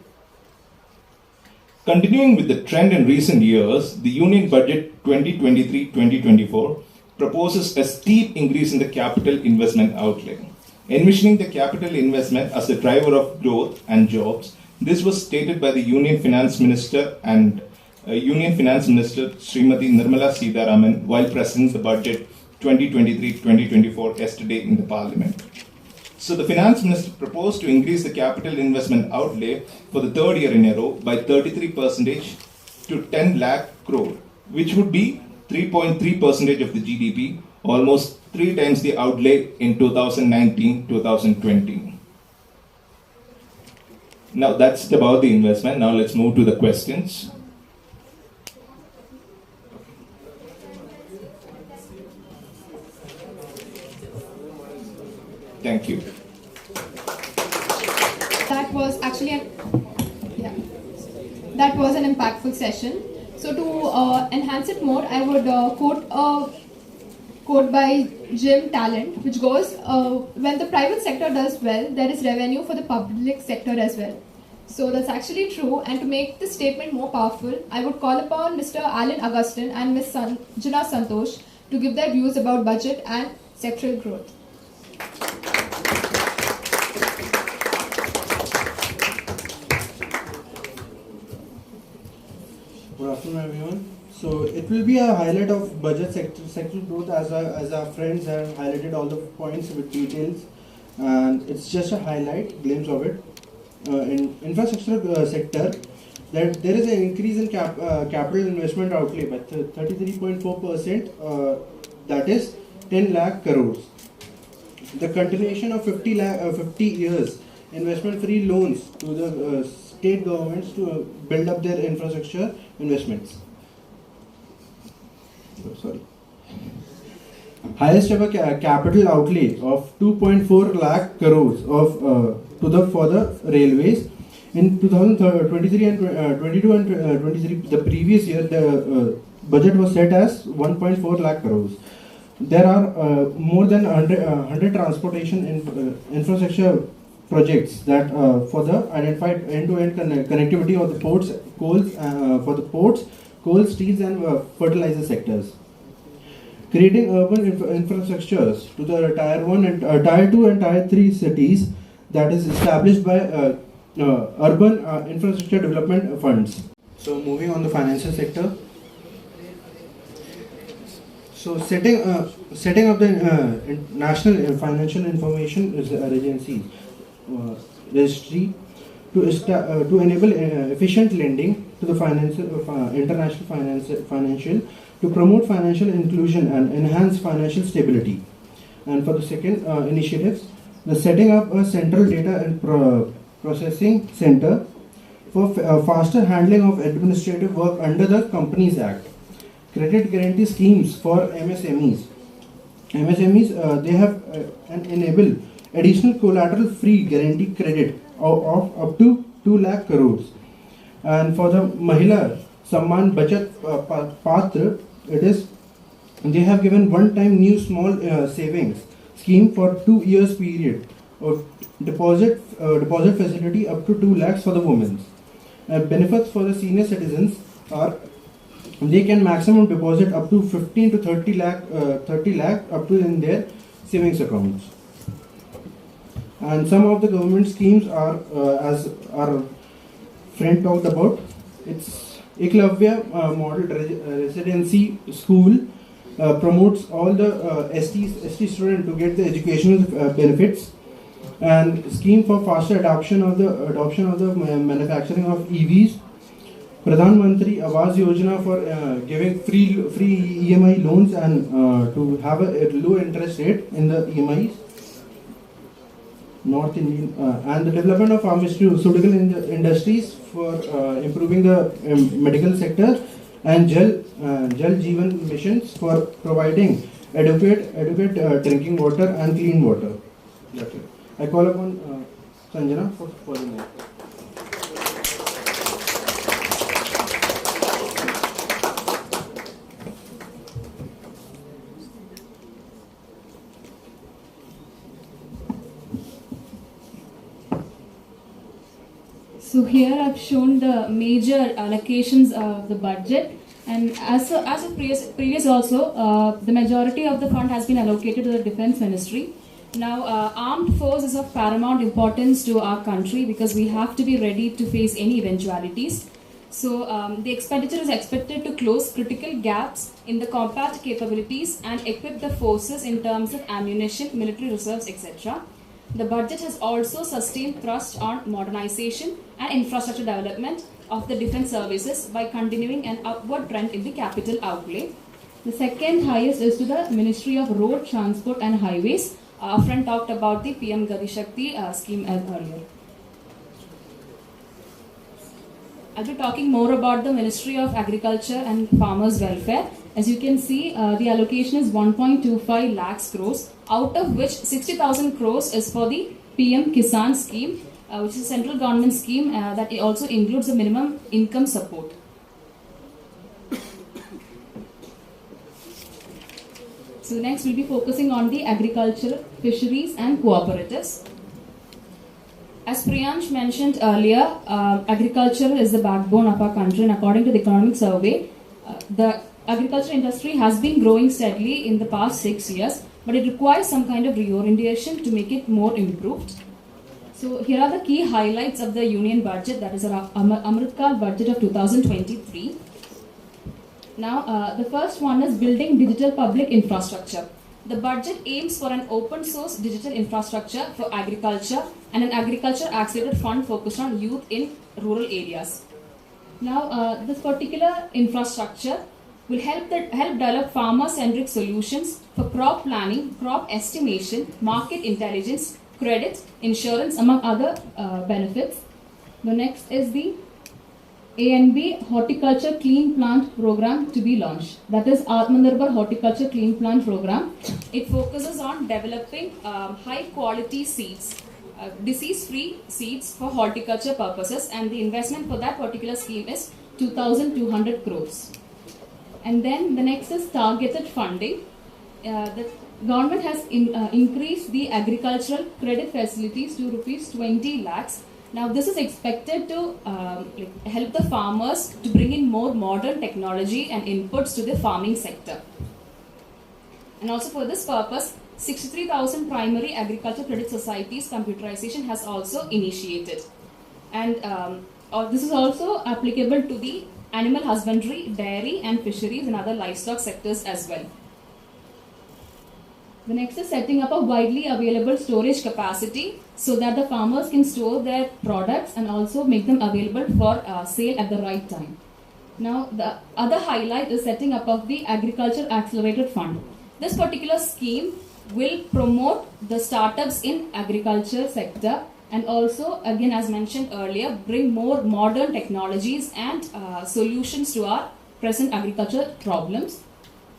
Continuing with the trend in recent years, the Union Budget 2023-2024 proposes a steep increase in the capital investment outlay. Envisioning the capital investment as the driver of growth and jobs, this was stated by the Union Finance Minister Srimati Nirmala Sitharaman while presenting the budget 2023-2024 yesterday in the Parliament. So the Finance Minister proposed to increase the capital investment outlay for the third year in a row by 33% to 10 lakh crore, which would be 3.3% of the GDP, almost 3 times the outlay in 2019-2020. Now that's about the investment. Now let's move to the questions. Thank you. That was actually an impactful session. So to enhance it more, I would quote a quote by Jim Talent, which goes, when the private sector does well, there is revenue for the public sector as well. So that's actually true, and to make the statement more powerful, I would call upon Mr. Alen, Augustine and Ms. Sanjana Sandhosh to give their views about budget and sectoral growth. Good afternoon, everyone. So it will be a highlight of budget sectoral growth as our friends have highlighted all the points with details, and it's just a highlight glimpse of it. In infrastructure sector, that there is an increase in capital investment outlay by 33.4%, that is 10 lakh crores. The continuation of 50 years investment free loans to the state governments to build up their infrastructure investments. Highest ever capital outlay of 2.4 lakh crores for the railways in 2023 and 22 and 23. The previous year the budget was set as 1.4 lakh crores. There are more than 100 transportation infrastructure projects that for the identified end-to-end connectivity of the ports, for the ports, coal, steels, and fertilizer sectors. Creating urban infrastructures to the Tier 1 and Tier 2 and Tier 3 cities that is established by urban infrastructure development funds. So moving on the financial sector. So setting up the National Financial Information Agency registry to enable efficient lending to the international financial to promote financial inclusion and enhance financial stability. And for the second initiatives, the setting up a central data and processing center for faster handling of administrative work under the Companies Act. Credit guarantee schemes for MSMEs. They have enable additional collateral-free guarantee credit of up to 2 lakh crores. And for the Mahila Samman Bachat Patra, they have given one-time new small savings scheme for 2 years period of deposit facility up to 2 lakhs for the women. Benefits for the senior citizens are they can maximum deposit up to 15 to 30 lakh up to in their savings accounts. And some of the government schemes are as our friend talked about. It's Eklavya Model Residency School promotes all the ST students to get the educational benefits, and scheme for faster adoption of the manufacturing of EVs. Pradhan Mantri Awas Yojana for giving free EMI loans and to have a low interest rate in the EMIs. North Indian and the development of pharmaceutical industries for improving the medical sector, and Jal Jeevan missions for providing adequate drinking water and clean water. That's it. I call upon Sanjana for the next. So here I've shown the major allocations of the budget, and as of previous also, the majority of the fund has been allocated to the Defence Ministry. Now, armed force is of paramount importance to our country because we have to be ready to face any eventualities. So the expenditure is expected to close critical gaps in the combat capabilities and equip the forces in terms of ammunition, military reserves, etc. The budget has also sustained thrust on modernization and infrastructure development of the defense services by continuing an upward trend in the capital outlay. The second highest is to the Ministry of Road, Transport and Highways. Our friend talked about the PM Gati Shakti scheme earlier. I'll be talking more about the Ministry of Agriculture and Farmers Welfare. As you can see, the allocation is 1.25 lakhs crores, out of which 60,000 crores is for the PM Kisan scheme, which is a central government scheme that also includes the minimum income support. So next we'll be focusing on the agriculture, fisheries and cooperatives. As Priyansh mentioned earlier, agriculture is the backbone of our country, and according to the economic survey, the agriculture industry has been growing steadily in the past 6 years, but it requires some kind of reorientation to make it more improved. So here are the key highlights of the union budget, that is our Amritkal budget of 2023. Now, the first one is building digital public infrastructure. The budget aims for an open source digital infrastructure for agriculture and an agriculture accelerated fund focused on youth in rural areas. Now, this particular infrastructure will help develop farmer-centric solutions for crop planning, crop estimation, market intelligence, credit, insurance, among other benefits. The next is the A&B Horticulture Clean Plant Program to be launched. That is Atmanirbhar Horticulture Clean Plant Program. It focuses on developing high-quality seeds, disease-free seeds for horticulture purposes, and the investment for that particular scheme is 2,200 crores. And then the next is targeted funding. The Government has increased the agricultural credit facilities to rupees 20 lakhs. Now this is expected to help the farmers to bring in more modern technology and inputs to the farming sector. And also for this purpose, 63,000 primary agriculture credit societies computerization has also initiated. And this is also applicable to the animal husbandry, dairy and fisheries and other livestock sectors as well. The next is setting up a widely available storage capacity so that the farmers can store their products and also make them available for sale at the right time. Now, the other highlight is setting up of the Agriculture Accelerated Fund. This particular scheme will promote the startups in agriculture sector and also, again as mentioned earlier, bring more modern technologies and solutions to our present agriculture problems.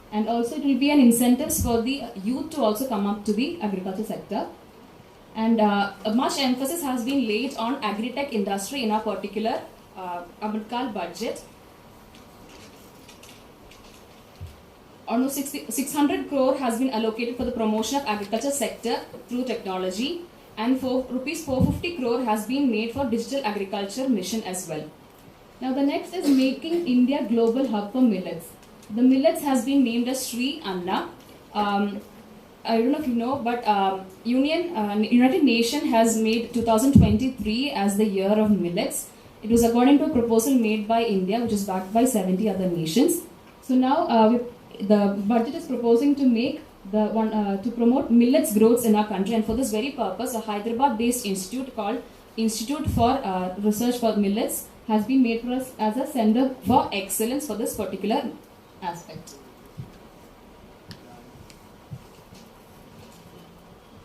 And also it will be an incentive for the youth to also come up to the agriculture sector. And much emphasis has been laid on agri-tech industry in our particular Amritkal budget. Almost 600 crore has been allocated for the promotion of agriculture sector through technology, and rupees 450 crore has been made for digital agriculture mission as well. Now the next is making India global hub for millets. The millets has been named as Sri Anna. I don't know if you know, but United Nations has made 2023 as the year of millets. It was according to a proposal made by India, which is backed by 70 other nations. So now the budget is proposing to make to promote millets growth in our country, and for this very purpose, a Hyderabad-based institute called Institute for Research for Millets has been made for us as a center for excellence for this particular aspect.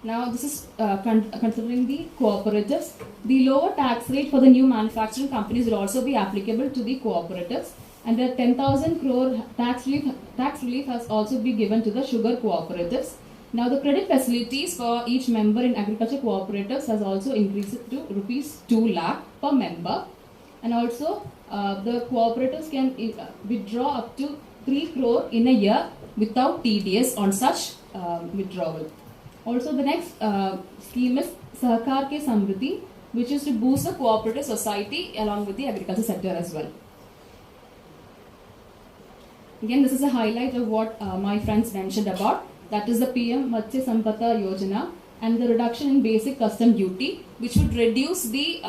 Now this is considering the cooperatives. The lower tax rate for the new manufacturing companies will also be applicable to the cooperatives, and the 10,000 crore tax relief has also been given to the sugar cooperatives. Now the credit facilities for each member in agriculture cooperatives has also increased to rupees 2 lakh per member, and also the cooperatives can withdraw up to 3 crore in a year without TDS on such withdrawal. Also the next scheme is Sahakar Ke Samriddhi, which is to boost the cooperative society along with the agriculture sector as well. Again, this is a highlight of what my friends mentioned about. That is the PM Matsya Sampada Yojana and the reduction in basic custom duty, which would reduce the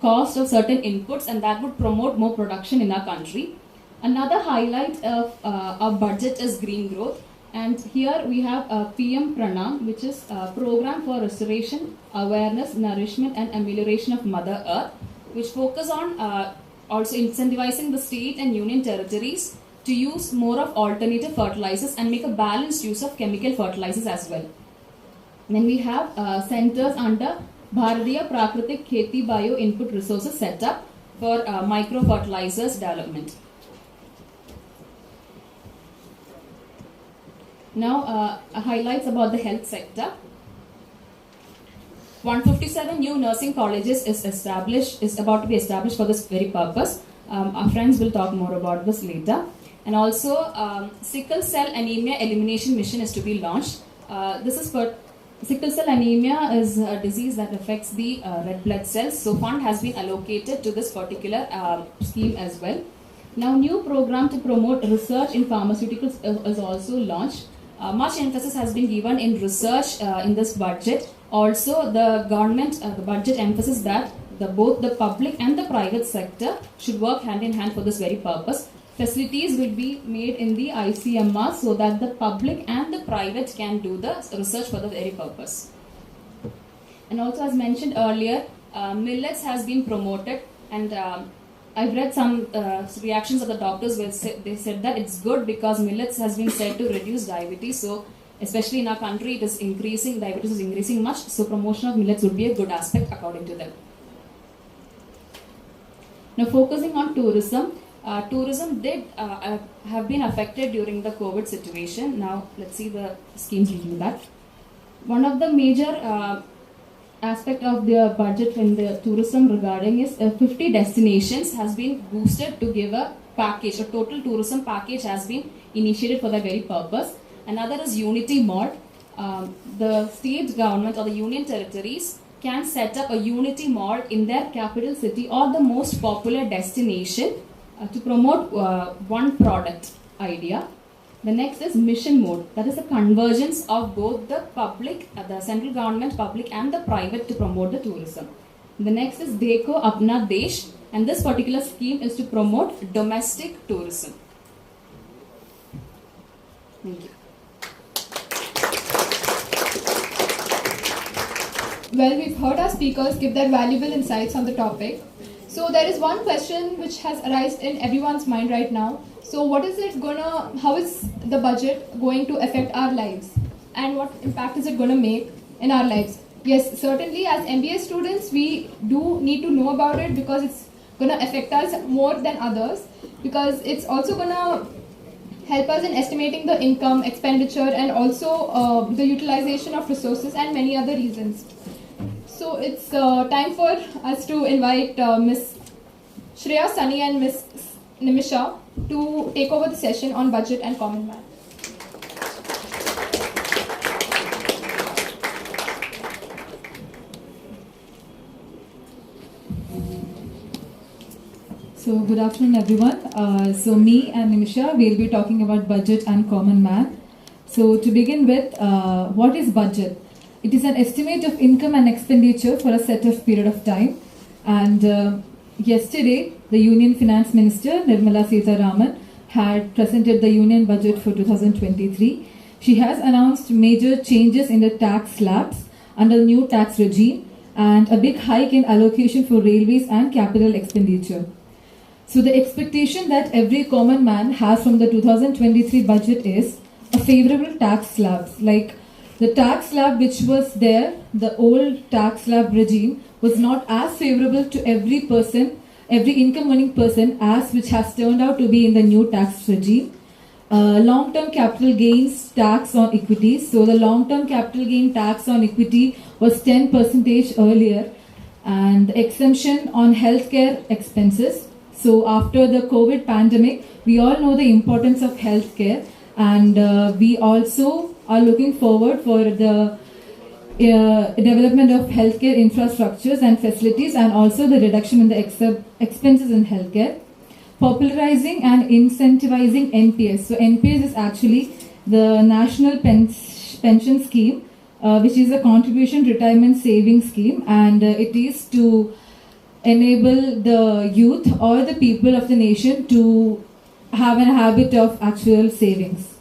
cost of certain inputs, and that would promote more production in our country. Another highlight of our budget is green growth. And here we have PM Pranam, which is a program for restoration, awareness, nourishment and amelioration of Mother Earth, which focus on also incentivizing the state and union territories to use more of alternative fertilizers and make a balanced use of chemical fertilizers as well. Then we have centers under Bharatiya Prakritik Kheti Bio Input Resources set up for micro fertilizers development. Now, highlights about the health sector. 157 new nursing colleges is about to be established for this very purpose. Our friends will talk more about this later. And also, sickle cell anemia elimination mission is to be launched. This is for sickle cell anemia is a disease that affects the red blood cells. So, fund has been allocated to this particular scheme as well. Now, new program to promote research in pharmaceuticals is also launched. Much emphasis has been given in research in this budget. Also, the government, the budget emphasizes that both the public and the private sector should work hand in hand for this very purpose. Facilities will be made in the ICMR so that the public and the private can do the research for the very purpose. And also, as mentioned earlier, millets has been promoted, and I've read some reactions of the doctors where they said that it's good because millets has been said to reduce diabetes. So, especially in our country, it is increasing, diabetes is increasing much. So, promotion of millets would be a good aspect according to them. Now, focusing on tourism. Tourism did have been affected during the COVID situation. Now, let's see the schemes relating to that. One of the major aspect of the budget in the tourism regarding is 50 destinations has been boosted to give a package. A total tourism package has been initiated for that very purpose. Another is Unity Mall. the state government or the union territories can set up a unity mall in their capital city or the most popular destination to promote one product idea. The next is mission mode. That is a convergence of both the public, the central government, public and the private to promote the tourism. The next is Dekho Apna Desh, and this particular scheme is to promote domestic tourism. Thank you. Well, we've heard our speakers give their valuable insights on the topic. So there is one question which has arisen in everyone's mind right now. So how is the budget going to affect our lives? And what impact is it going to make in our lives? Yes, certainly as MBA students, we do need to know about it because it's going to affect us more than others, because it's also going to help us in estimating the income, expenditure, and also the utilization of resources and many other reasons. So it's time for us to invite Miss Shriya, Sunny and Miss Nimisha to take over the session on budget and common man. So good afternoon everyone. So me and Nimisha will be talking about budget and common man. So to begin with, what is budget? It is an estimate of income and expenditure for a set of period of time. And yesterday, the Union Finance Minister Nirmala Sitharaman had presented the Union budget for 2023. She has announced major changes in the tax slabs under the new tax regime and a big hike in allocation for railways and capital expenditure. So the expectation that every common man has from the 2023 budget is a favorable tax slabs. Like the tax slab which was there, the old tax slab regime was not as favorable to every person, every income earning person as which has turned out to be in the new tax regime. Long-term capital gains tax on equities. So the long-term capital gain tax on equity was 10% earlier, and the exemption on healthcare expenses. So after the COVID pandemic, we all know the importance of healthcare, and we also are looking forward for the development of healthcare infrastructures and facilities, and also the reduction in the expenses in healthcare. Popularizing and incentivizing NPS. So NPS is actually the National Pension Scheme, which is a contribution retirement saving scheme, and it is to enable the youth or the people of the nation to have a habit of actual savings.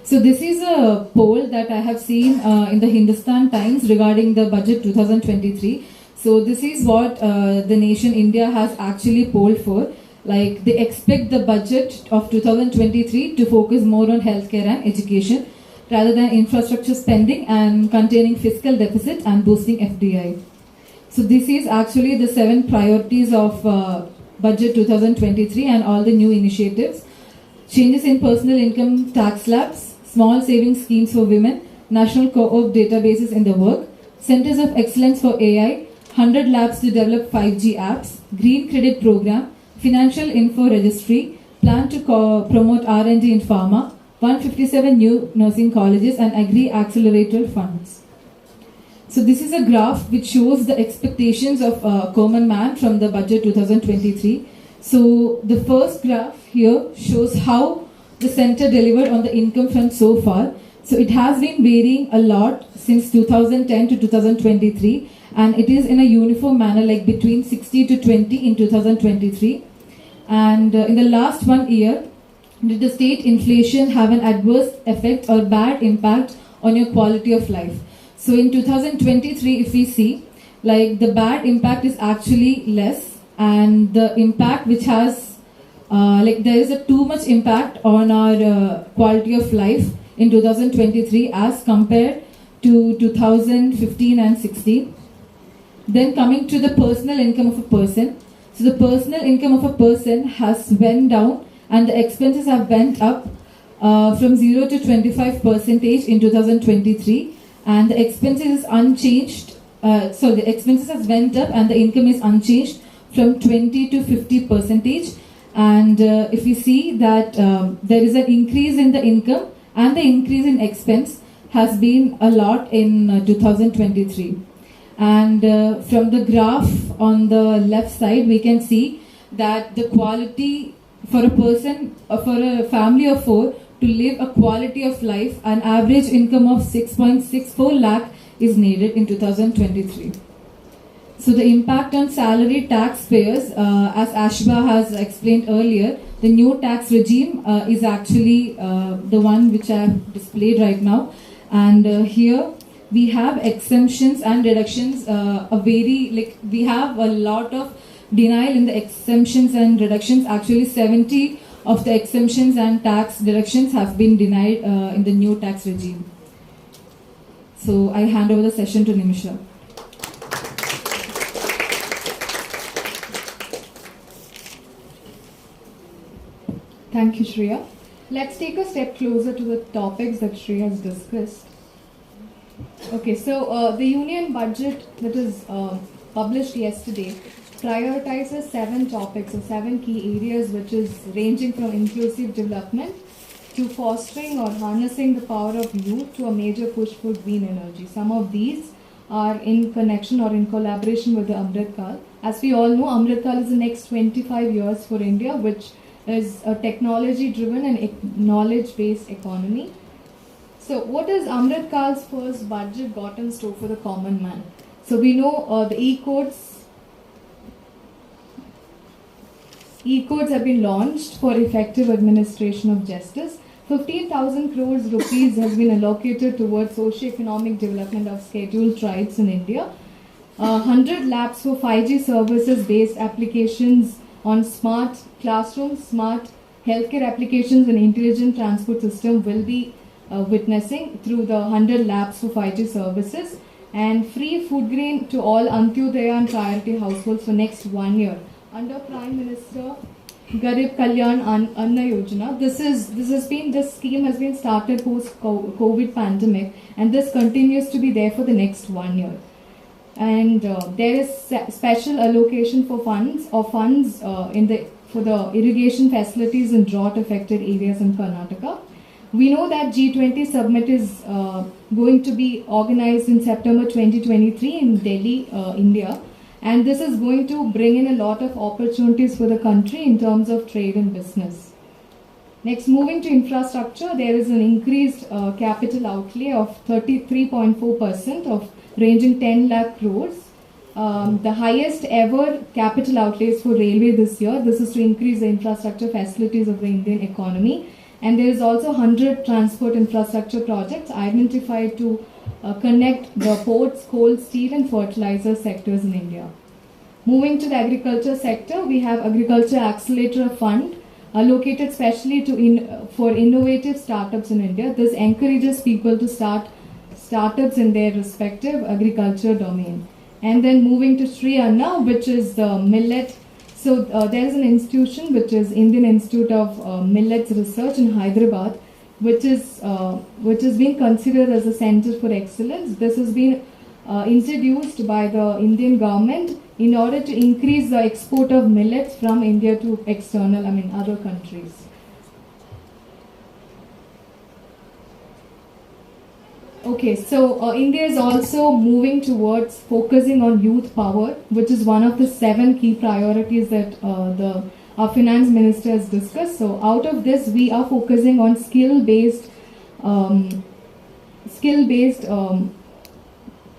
So this is a poll that I have seen in the Hindustan Times regarding the budget 2023. So this is what the nation India has actually polled for. Like they expect the budget of 2023 to focus more on healthcare and education rather than infrastructure spending and containing fiscal deficit and boosting FDI. So this is actually the 7 priorities of budget 2023 and all the new initiatives. Changes in personal income tax slabs, small savings schemes for women, national co-op databases in the work, centers of excellence for AI, 100 labs to develop 5G apps, green credit program, financial info registry, plan to promote R&D in pharma, 157 new nursing colleges and agri accelerator funds. So this is a graph which shows the expectations of common man from the budget 2023. So the first graph here shows how the center delivered on the income front so far. So it has been varying a lot since 2010 to 2023, and it is in a uniform manner, like between 60 to 20 in 2023. And in the last 1 year, did the state inflation have an adverse effect or bad impact on your quality of life? So in 2023, if we see, like the bad impact is actually less, and the impact which has, like there is a too much impact on our quality of life in 2023 as compared to 2015 and 16. Then coming to the personal income of a person. So the personal income of a person has went down and the expenses have went up from 0 to 25% in 2023, and the expenses is unchanged. So the expenses has went up and the income is unchanged from 20 to 50%. And if we see that there is an increase in the income and the increase in expense, has been a lot in 2023. And from the graph on the left side, we can see that the quality for a person, for a family of 4, to live a quality of life, an average income of 6.64 lakh is needed in 2023. So the impact on salary taxpayers, as Ashibha has explained earlier, the new tax regime is actually the one which I have displayed right now. And here we have exemptions and reductions, we have a lot of denial in the exemptions and reductions. Actually 70 of the exemptions and tax deductions have been denied in the new tax regime. So I hand over the session to Nimisha. Thank you, Shriya. Let's take a step closer to the topics that Shriya has discussed. Okay, so the union budget that is published yesterday prioritizes 7 topics or 7 key areas, which is ranging from inclusive development to fostering or harnessing the power of youth to a major push for green energy. Some of these are in connection or in collaboration with the Amrit Kal. As we all know, Amrit Kal is the next 25 years for India, which is a technology-driven and knowledge-based economy. So what is Amrit Kal's first budget got in store for the common man? So we know the e-codes have been launched for effective administration of justice. 15,000 crores rupees has been allocated towards socio-economic development of scheduled tribes in India. 100 labs for 5G services-based applications on smart classrooms, smart healthcare applications and intelligent transport system will be witnessing through the 100 labs for 5G services, and free food grain to all Antyodaya and priority households for next 1 year under Prime Minister Garib Kalyan Anna Yojana. This scheme has been started post COVID pandemic, and this continues to be there for the next 1 year. And there is special allocation for funds for the irrigation facilities in drought affected areas in Karnataka. We know that G20 summit is going to be organized in September 2023 in Delhi, India. And this is going to bring in a lot of opportunities for the country in terms of trade and business. Next, moving to infrastructure, there is an increased capital outlay of 33.4% of ranging 10 lakh crores. The highest ever capital outlays for railway this year. This is to increase the infrastructure facilities of the Indian economy. And there is also 100 transport infrastructure projects identified to connect the ports, coal, steel and fertilizer sectors in India. Moving to the agriculture sector, we have Agriculture Accelerator Fund allocated specially for innovative startups in India. This encourages people to start startups in their respective agriculture domain. And then moving to Shriya, which is the millet. So there is an institution which is Indian Institute of Millets Research in Hyderabad, which is being considered as a center for excellence. This has been introduced by the Indian government in order to increase the export of millets from India to other countries. Okay, so India is also moving towards focusing on youth power, which is one of the 7 key priorities that our finance minister has discussed. So out of this, we are focusing on skill-based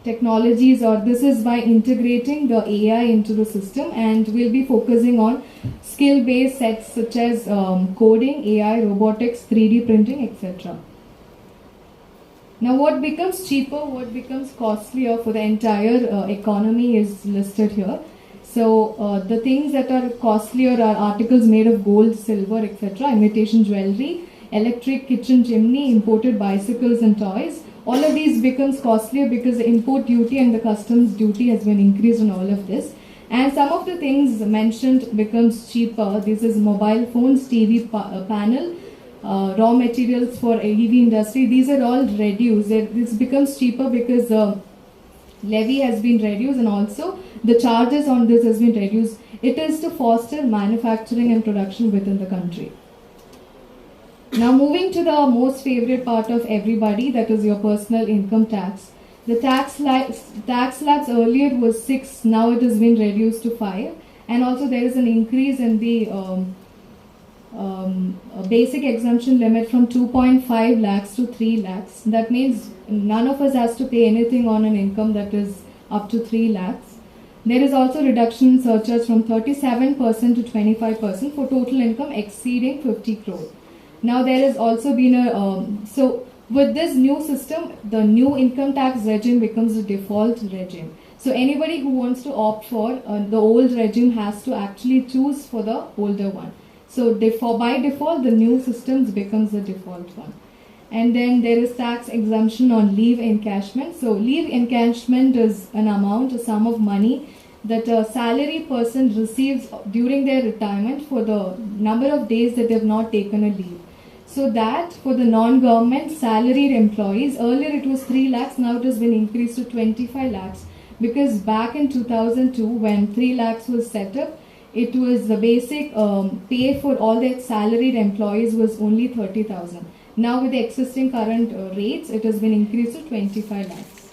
technologies, or this is by integrating the AI into the system, and we'll be focusing on skill-based sets such as coding, AI, robotics, 3D printing, etc. Now, what becomes cheaper, what becomes costlier for the entire economy is listed here. So, the things that are costlier are articles made of gold, silver, etc., imitation jewelry, electric kitchen chimney, imported bicycles and toys. All of these becomes costlier because the import duty and the customs duty has been increased on all of this. And some of the things mentioned becomes cheaper. This is mobile phones, TV panel, raw materials for EV industry. These are all reduced. This becomes cheaper because the levy has been reduced and also the charges on this has been reduced. It is to foster manufacturing and production within the country. Now moving to the most favorite part of everybody, that is your personal income tax. The tax slabs earlier was 6, now it has been reduced to 5, and also there is an increase in the basic exemption limit from 2.5 lakhs to 3 lakhs. That means none of us has to pay anything on an income that is up to 3 lakhs. There is also reduction in surcharge from 37% to 25% for total income exceeding 50 crore. Now there has also been so with this new system, the new income tax regime becomes the default regime. So anybody who wants to opt for the old regime has to actually choose for the older one. So by default, the new systems becomes the default one. And then there is tax exemption on leave encashment. So leave encashment is an amount, a sum of money that a salary person receives during their retirement for the number of days that they have not taken a leave. So that for the non-government salaried employees, earlier it was 3 lakhs, now it has been increased to 25 lakhs. Because back in 2002, when 3 lakhs was set up, it was the basic pay for all the salaried employees was only 30,000. Now with the existing current rates, it has been increased to 25 lakhs.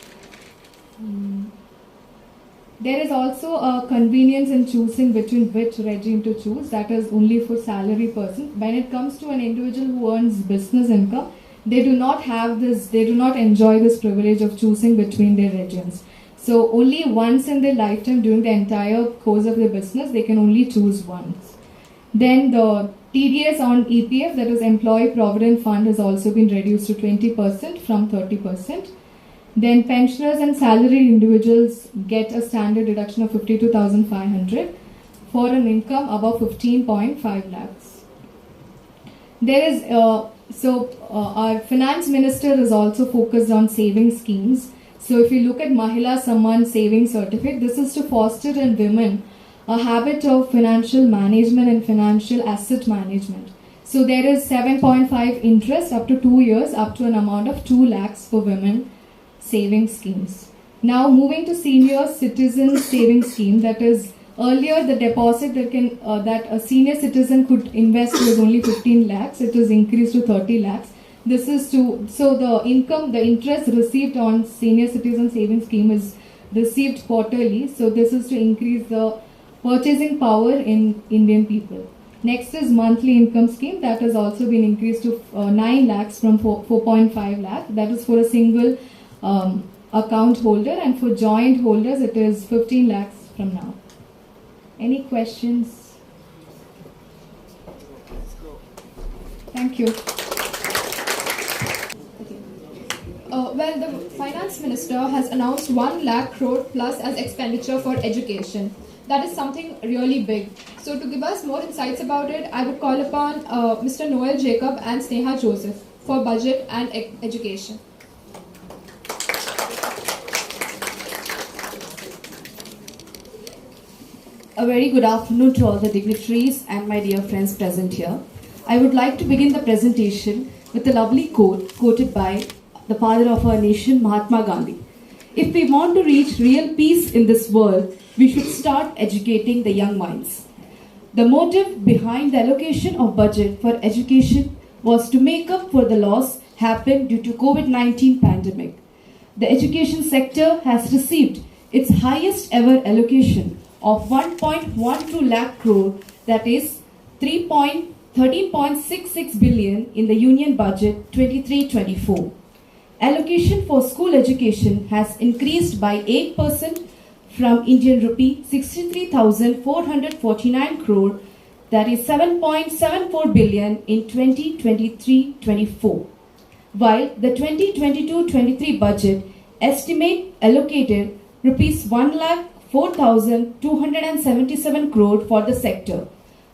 There is also a convenience in choosing between which regime to choose, that is only for salary person. When it comes to an individual who earns business income, they do not have this, they do not enjoy this privilege of choosing between their regimes. So only once in their lifetime during the entire course of their business, they can only choose once. Then the TDS on EPF, that is Employee Provident Fund, has also been reduced to 20% from 30%. Then pensioners and salaried individuals get a standard deduction of 52,500 for an income above 15.5 lakhs. There is our finance minister is also focused on saving schemes. So if you look at Mahila Samman Saving Certificate, this is to foster in women a habit of financial management and financial asset management. So there is 7.5 interest up to 2 years, up to an amount of 2 lakhs for women saving schemes. Now moving to senior citizen saving scheme, that is earlier the deposit that a senior citizen could invest was only 15 lakhs. It is increased to 30 lakhs. This is the interest received on senior citizen saving scheme is received quarterly. So this is to increase the purchasing power in Indian people. Next is monthly income scheme, that has also been increased to 9 lakhs from 4.5 lakh. That is for a single account holder, and for joint holders it is 15 lakhs from now. Any questions? Thank you. Well, the finance minister has announced 1 lakh crore plus as expenditure for education. That is something really big. So to give us more insights about it, I would call upon Mr. Noel Jacob and Sneha Joseph for budget and education. A very good afternoon to all the dignitaries and my dear friends present here. I would like to begin the presentation with a lovely quote quoted by the father of our nation, Mahatma Gandhi. If we want to reach real peace in this world, we should start educating the young minds. The motive behind the allocation of budget for education was to make up for the loss happened due to COVID-19 pandemic. The education sector has received its highest ever allocation of 1.12 lakh crore, that is 13.66 billion in the Union Budget 23-24. Allocation for school education has increased by 8% from Indian rupee 63,449 crore, that is 7.74 billion in 2023-24. While the 2022-23 budget estimate allocated rupees 1,04,277 crore for the sector.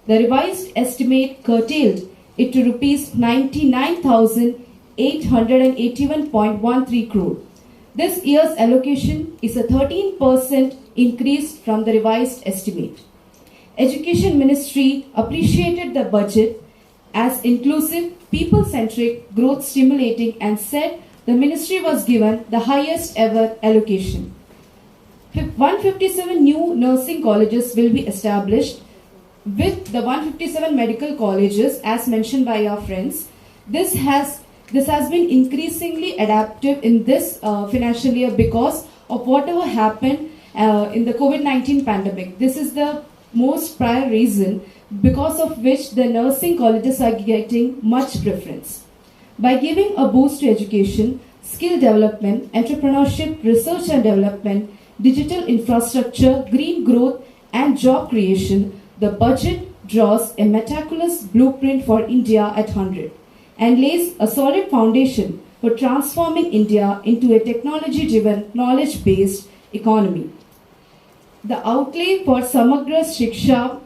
The revised estimate curtailed it to rupees 99,881.13 crore. This year's allocation is a 13% increase from the revised estimate. Education Ministry appreciated the budget as inclusive, people-centric, growth-stimulating, and said the ministry was given the highest ever allocation. 157 new nursing colleges will be established with the 157 medical colleges as mentioned by our friends. This has been increasingly adaptive in this financial year because of whatever happened in the COVID-19 pandemic. This is the most prior reason because of which the nursing colleges are getting much preference. By giving a boost to education, skill development, entrepreneurship, research and development, digital infrastructure, green growth, and job creation, the budget draws a meticulous blueprint for India at 100 and lays a solid foundation for transforming India into a technology-driven, knowledge-based economy. The outlay for Samagra Shiksha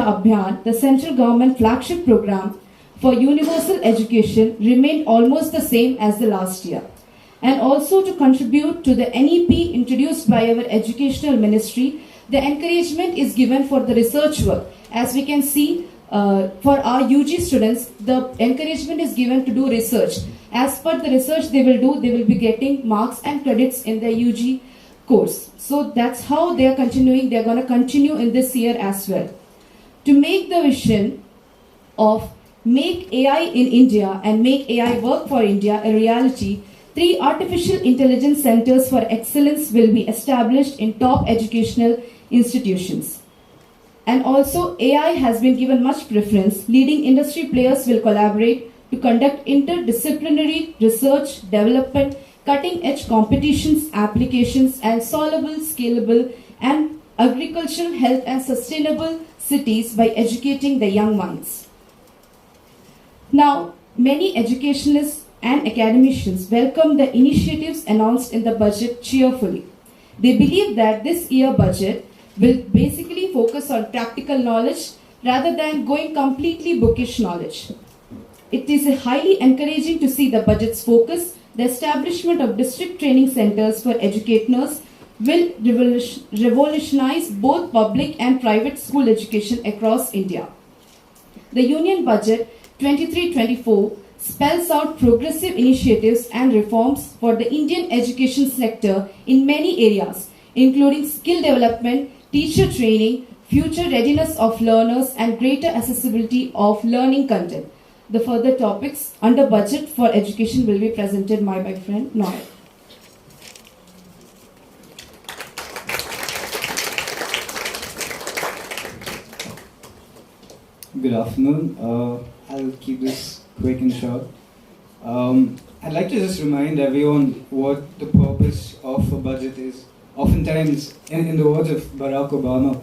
Abhiyan, the central government flagship program for universal education, remained almost the same as the last year. And also to contribute to the NEP introduced by our educational ministry, the encouragement is given for the research work. As we can see, for our UG students, the encouragement is given to do research. As per the research they will be getting marks and credits in the UG course. So that's how they are continuing. They are going to continue in this year as well. To make the vision of make AI in India and make AI work for India a reality, 3 artificial intelligence centers for excellence will be established in top educational institutions. And also AI has been given much preference. Leading industry players will collaborate to conduct interdisciplinary research, development, cutting-edge competitions, applications, and solvable, scalable, and agricultural, health, and sustainable cities by educating the young minds. Now, many educationalists and academicians welcome the initiatives announced in the budget cheerfully. They believe that this year budget will basically focus on practical knowledge rather than going completely bookish knowledge. It is highly encouraging to see the budget's focus. The establishment of district training centers for educators will revolutionize both public and private school education across India. The Union Budget 23-24 spells out progressive initiatives and reforms for the Indian education sector in many areas, including skill development, teacher training, future readiness of learners, and greater accessibility of learning content. The further topics under budget for education will be presented by my friend Noel. Good afternoon. I'll keep this quick and short. I'd like to just remind everyone what the purpose of a budget is. Oftentimes, in the words of Barack Obama,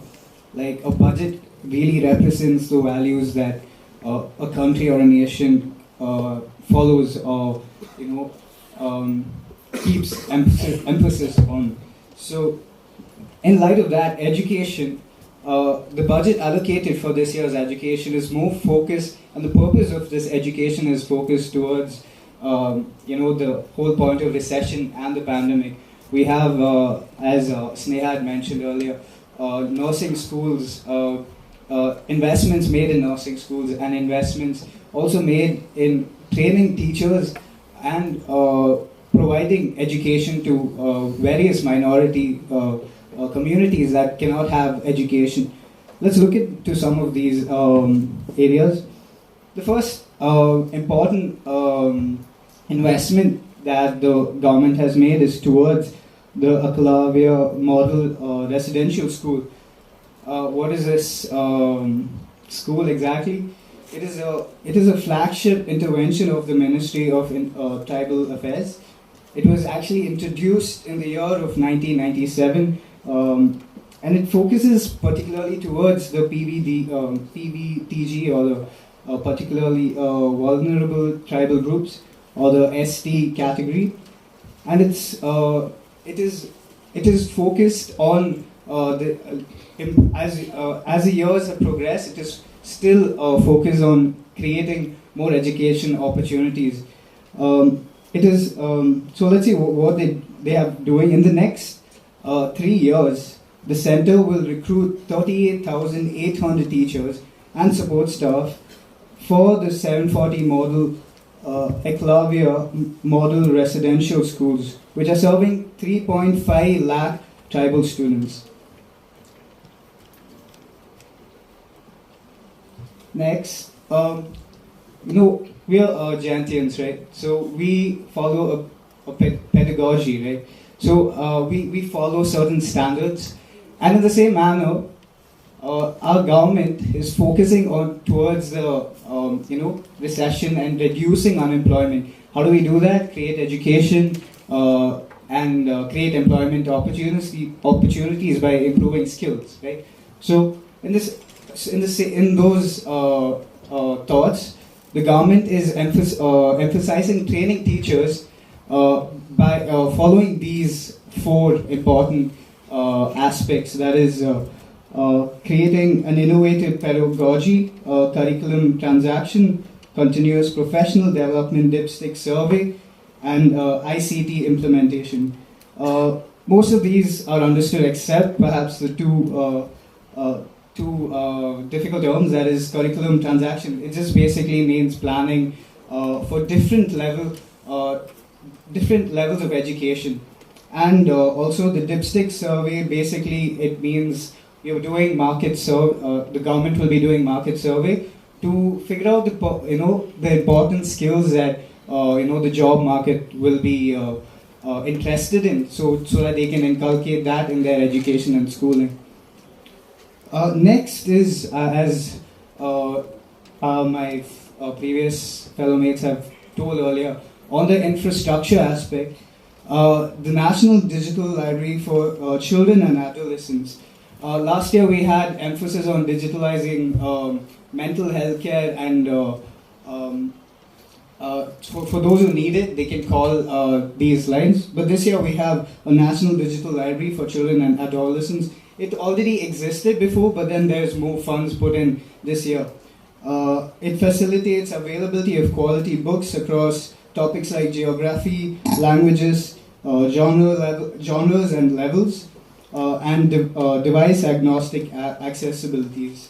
like a budget really represents the values that a country or a nation follows or keeps emphasis on. So, in light of that, education, the budget allocated for this year's education is more focused, and the purpose of this education is focused towards the whole point of recession and the pandemic. We have, as Sneha had mentioned earlier, nursing schools, investments made in nursing schools, and investments also made in training teachers and providing education to various minority communities that cannot have education. Let's look into some of these areas. The first important investment that the government has made is towards the Eklavya Model Residential School. What is this school exactly? It is a flagship intervention of the Ministry of Tribal Affairs. It was actually introduced in the year of 1997, and it focuses particularly towards the PVTG, or the particularly vulnerable tribal groups, or the ST category, and it is focused on as the years have progressed, it is still focused on creating more education opportunities. It is so. Let's see what they are doing in the next 3 years. The center will recruit 38,800 teachers and support staff for the 740 model Eklavya Model Residential Schools, which are serving 3.5 lakh tribal students. Next, we are Jayantians, right? So we follow a pedagogy, right? So we follow certain standards, and in the same manner, our government is focusing on towards the recession and reducing unemployment. How do we do that? Create education and create employment opportunities by improving skills, right? So in those thoughts, the government is emphasizing training teachers by following these 4 important aspects. That is, creating an innovative pedagogy, curriculum transaction, continuous professional development, dipstick survey, and ICT implementation. Most of these are understood except perhaps the two difficult terms, that is curriculum transaction. It just basically means planning for different levels of education. And also the dipstick survey, basically it means you're doing the government will be doing market survey to figure out the important skills that the job market will be interested in, so that they can inculcate that in their education and schooling. Next is, as my previous fellow mates have told earlier, on the infrastructure aspect, the National Digital Library for Children and Adolescents. Last year we had emphasis on digitalizing mental health care, and for those who need it, they can call these lines. But this year we have a National Digital Library for Children and Adolescents. It already existed before, but then there's more funds put in this year. It facilitates availability of quality books across topics like geography, languages, genres and levels, and device agnostic accessibilities.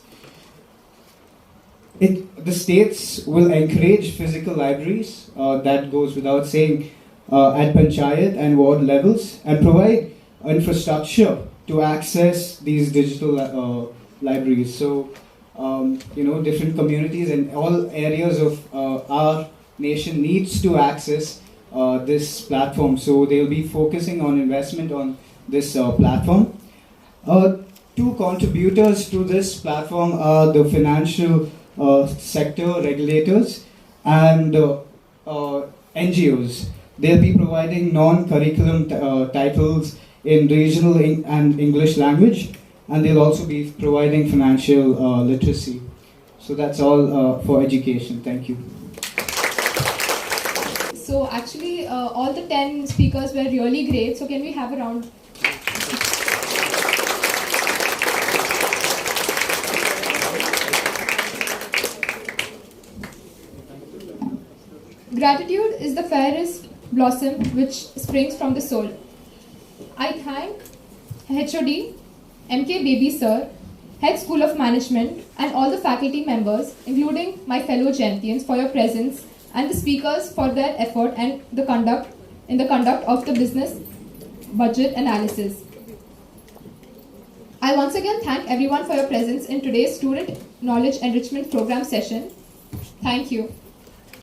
The states will encourage physical libraries, that goes without saying, at panchayat and ward levels, and provide infrastructure to access these digital libraries. So, different communities and all areas of our nation needs to access this platform. So they'll be focusing on investment on this platform. 2 contributors to this platform are the financial sector regulators and NGOs. They'll be providing non-curriculum titles in regional and English language, and they'll also be providing financial literacy. So that's all for education. Thank you. So actually, all the 10 speakers were really great. So can we have a round? Gratitude is the fairest blossom which springs from the soul. I thank HOD, MK Baby Sir, Head School of Management, and all the faculty members, including my fellow Jayantians, for your presence, and the speakers for their effort and the conduct of the business budget analysis. I once again thank everyone for your presence in today's Student Knowledge Enrichment Program session. Thank you.